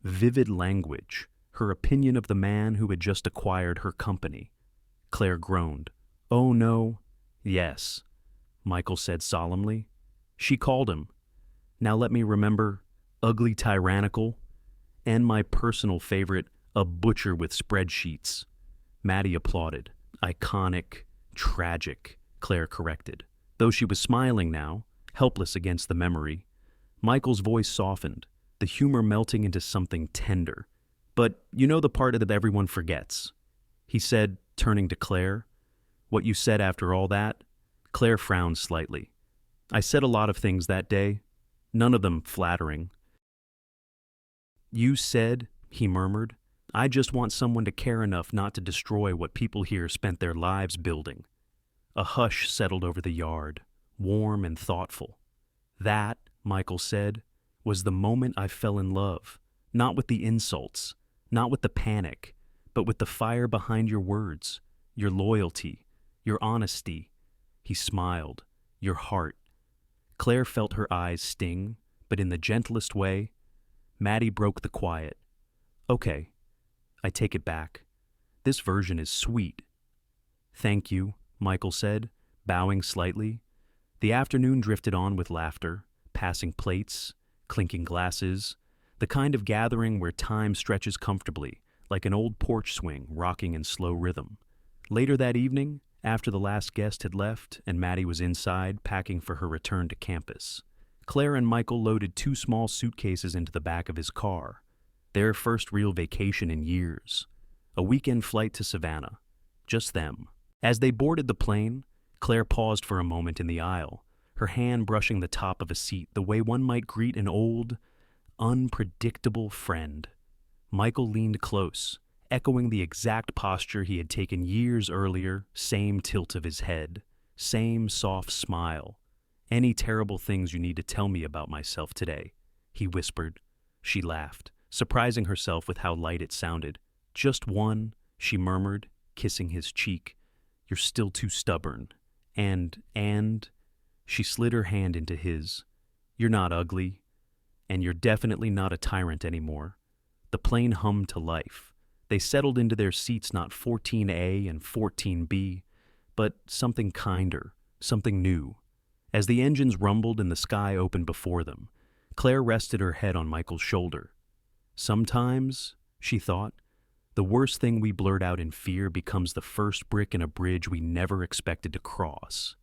vivid language, her opinion of the man who had just acquired her company. Claire groaned. Oh no. Yes, Michael said solemnly. She called him. Now let me remember, ugly tyrannical, and my personal favorite, a butcher with spreadsheets. Maddie applauded. Iconic, tragic, Claire corrected. Though she was smiling now, helpless against the memory. Michael's voice softened, the humor melting into something tender. But you know the part that everyone forgets. He said, turning to Claire. What you said after all that? Claire frowned slightly. I said a lot of things that day, none of them flattering. You said, he murmured, I just want someone to care enough not to destroy what people here spent their lives building. A hush settled over the yard, warm and thoughtful. That, Michael said, was the moment I fell in love, not with the insults, not with the panic, but with the fire behind your words, your loyalty, your honesty. He smiled. Your heart. Claire felt her eyes sting, but in the gentlest way. Maddie broke the quiet. Okay, I take it back. This version is sweet. Thank you, Michael said, bowing slightly. The afternoon drifted on with laughter, passing plates, clinking glasses, the kind of gathering where time stretches comfortably, like an old porch swing rocking in slow rhythm. Later that evening, after the last guest had left and Maddie was inside packing for her return to campus, Claire and Michael loaded 2 small suitcases into the back of his car. Their first real vacation in years. A weekend flight to Savannah. Just them. As they boarded the plane, Claire paused for a moment in the aisle, her hand brushing the top of a seat the way one might greet an old, unpredictable friend. Michael leaned close, echoing the exact posture he had taken years earlier, same tilt of his head, same soft smile. Any terrible things you need to tell me about myself today, he whispered. She laughed, surprising herself with how light it sounded. Just one, she murmured, kissing his cheek. You're still too stubborn. And, she slid her hand into his. You're not ugly, and you're definitely not a tyrant anymore. The plane hummed to life. They settled into their seats, not 14A and 14B, but something kinder, something new. As the engines rumbled and the sky opened before them, Claire rested her head on Michael's shoulder. Sometimes, she thought, the worst thing we blurt out in fear becomes the first brick in a bridge we never expected to cross.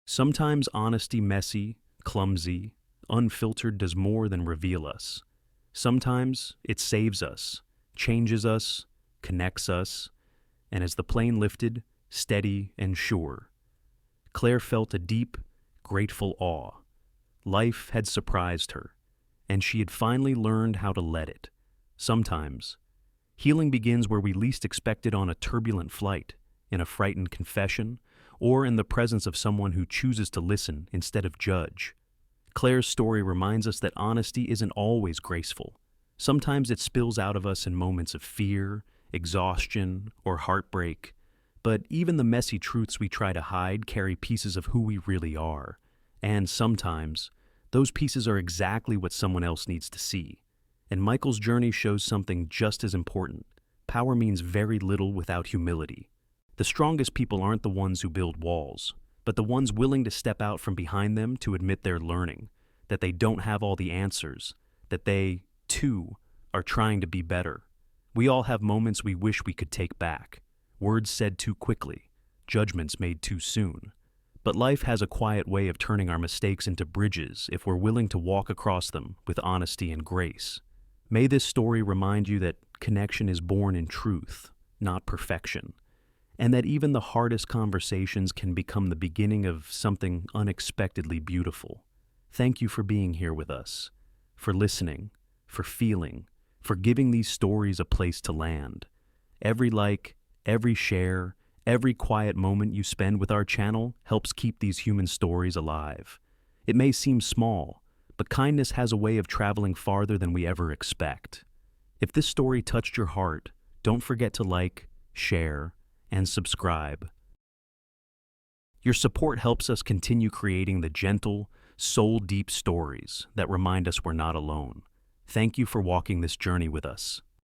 Sometimes honesty messy, clumsy, unfiltered does more than reveal us. Sometimes it saves us, changes us, connects us, and as the plane lifted, steady and sure, Claire felt a deep, grateful awe. Life had surprised her, and she had finally learned how to let it. Sometimes, healing begins where we least expect it, on a turbulent flight, in a frightened confession, or in the presence of someone who chooses to listen instead of judge. Claire's story reminds us that honesty isn't always graceful. Sometimes it spills out of us in moments of fear, exhaustion, or heartbreak. But even the messy truths we try to hide carry pieces of who we really are. And sometimes, those pieces are exactly what someone else needs to see. And Michael's journey shows something just as important. Power means very little without humility. The strongest people aren't the ones who build walls, but the ones willing to step out from behind them to admit they're learning, that they don't have all the answers, that they, too, are trying to be better. We all have moments we wish we could take back. Words said too quickly, judgments made too soon. But life has a quiet way of turning our mistakes into bridges if we're willing to walk across them with honesty and grace. May this story remind you that connection is born in truth, not perfection, and that even the hardest conversations can become the beginning of something unexpectedly beautiful. Thank you for being here with us, for listening, for feeling, for giving these stories a place to land. Every like, every share, every quiet moment you spend with our channel helps keep these human stories alive. It may seem small, but kindness has a way of traveling farther than we ever expect. If this story touched your heart, don't forget to like, share, and subscribe. Your support helps us continue creating the gentle, soul-deep stories that remind us we're not alone. Thank you for walking this journey with us.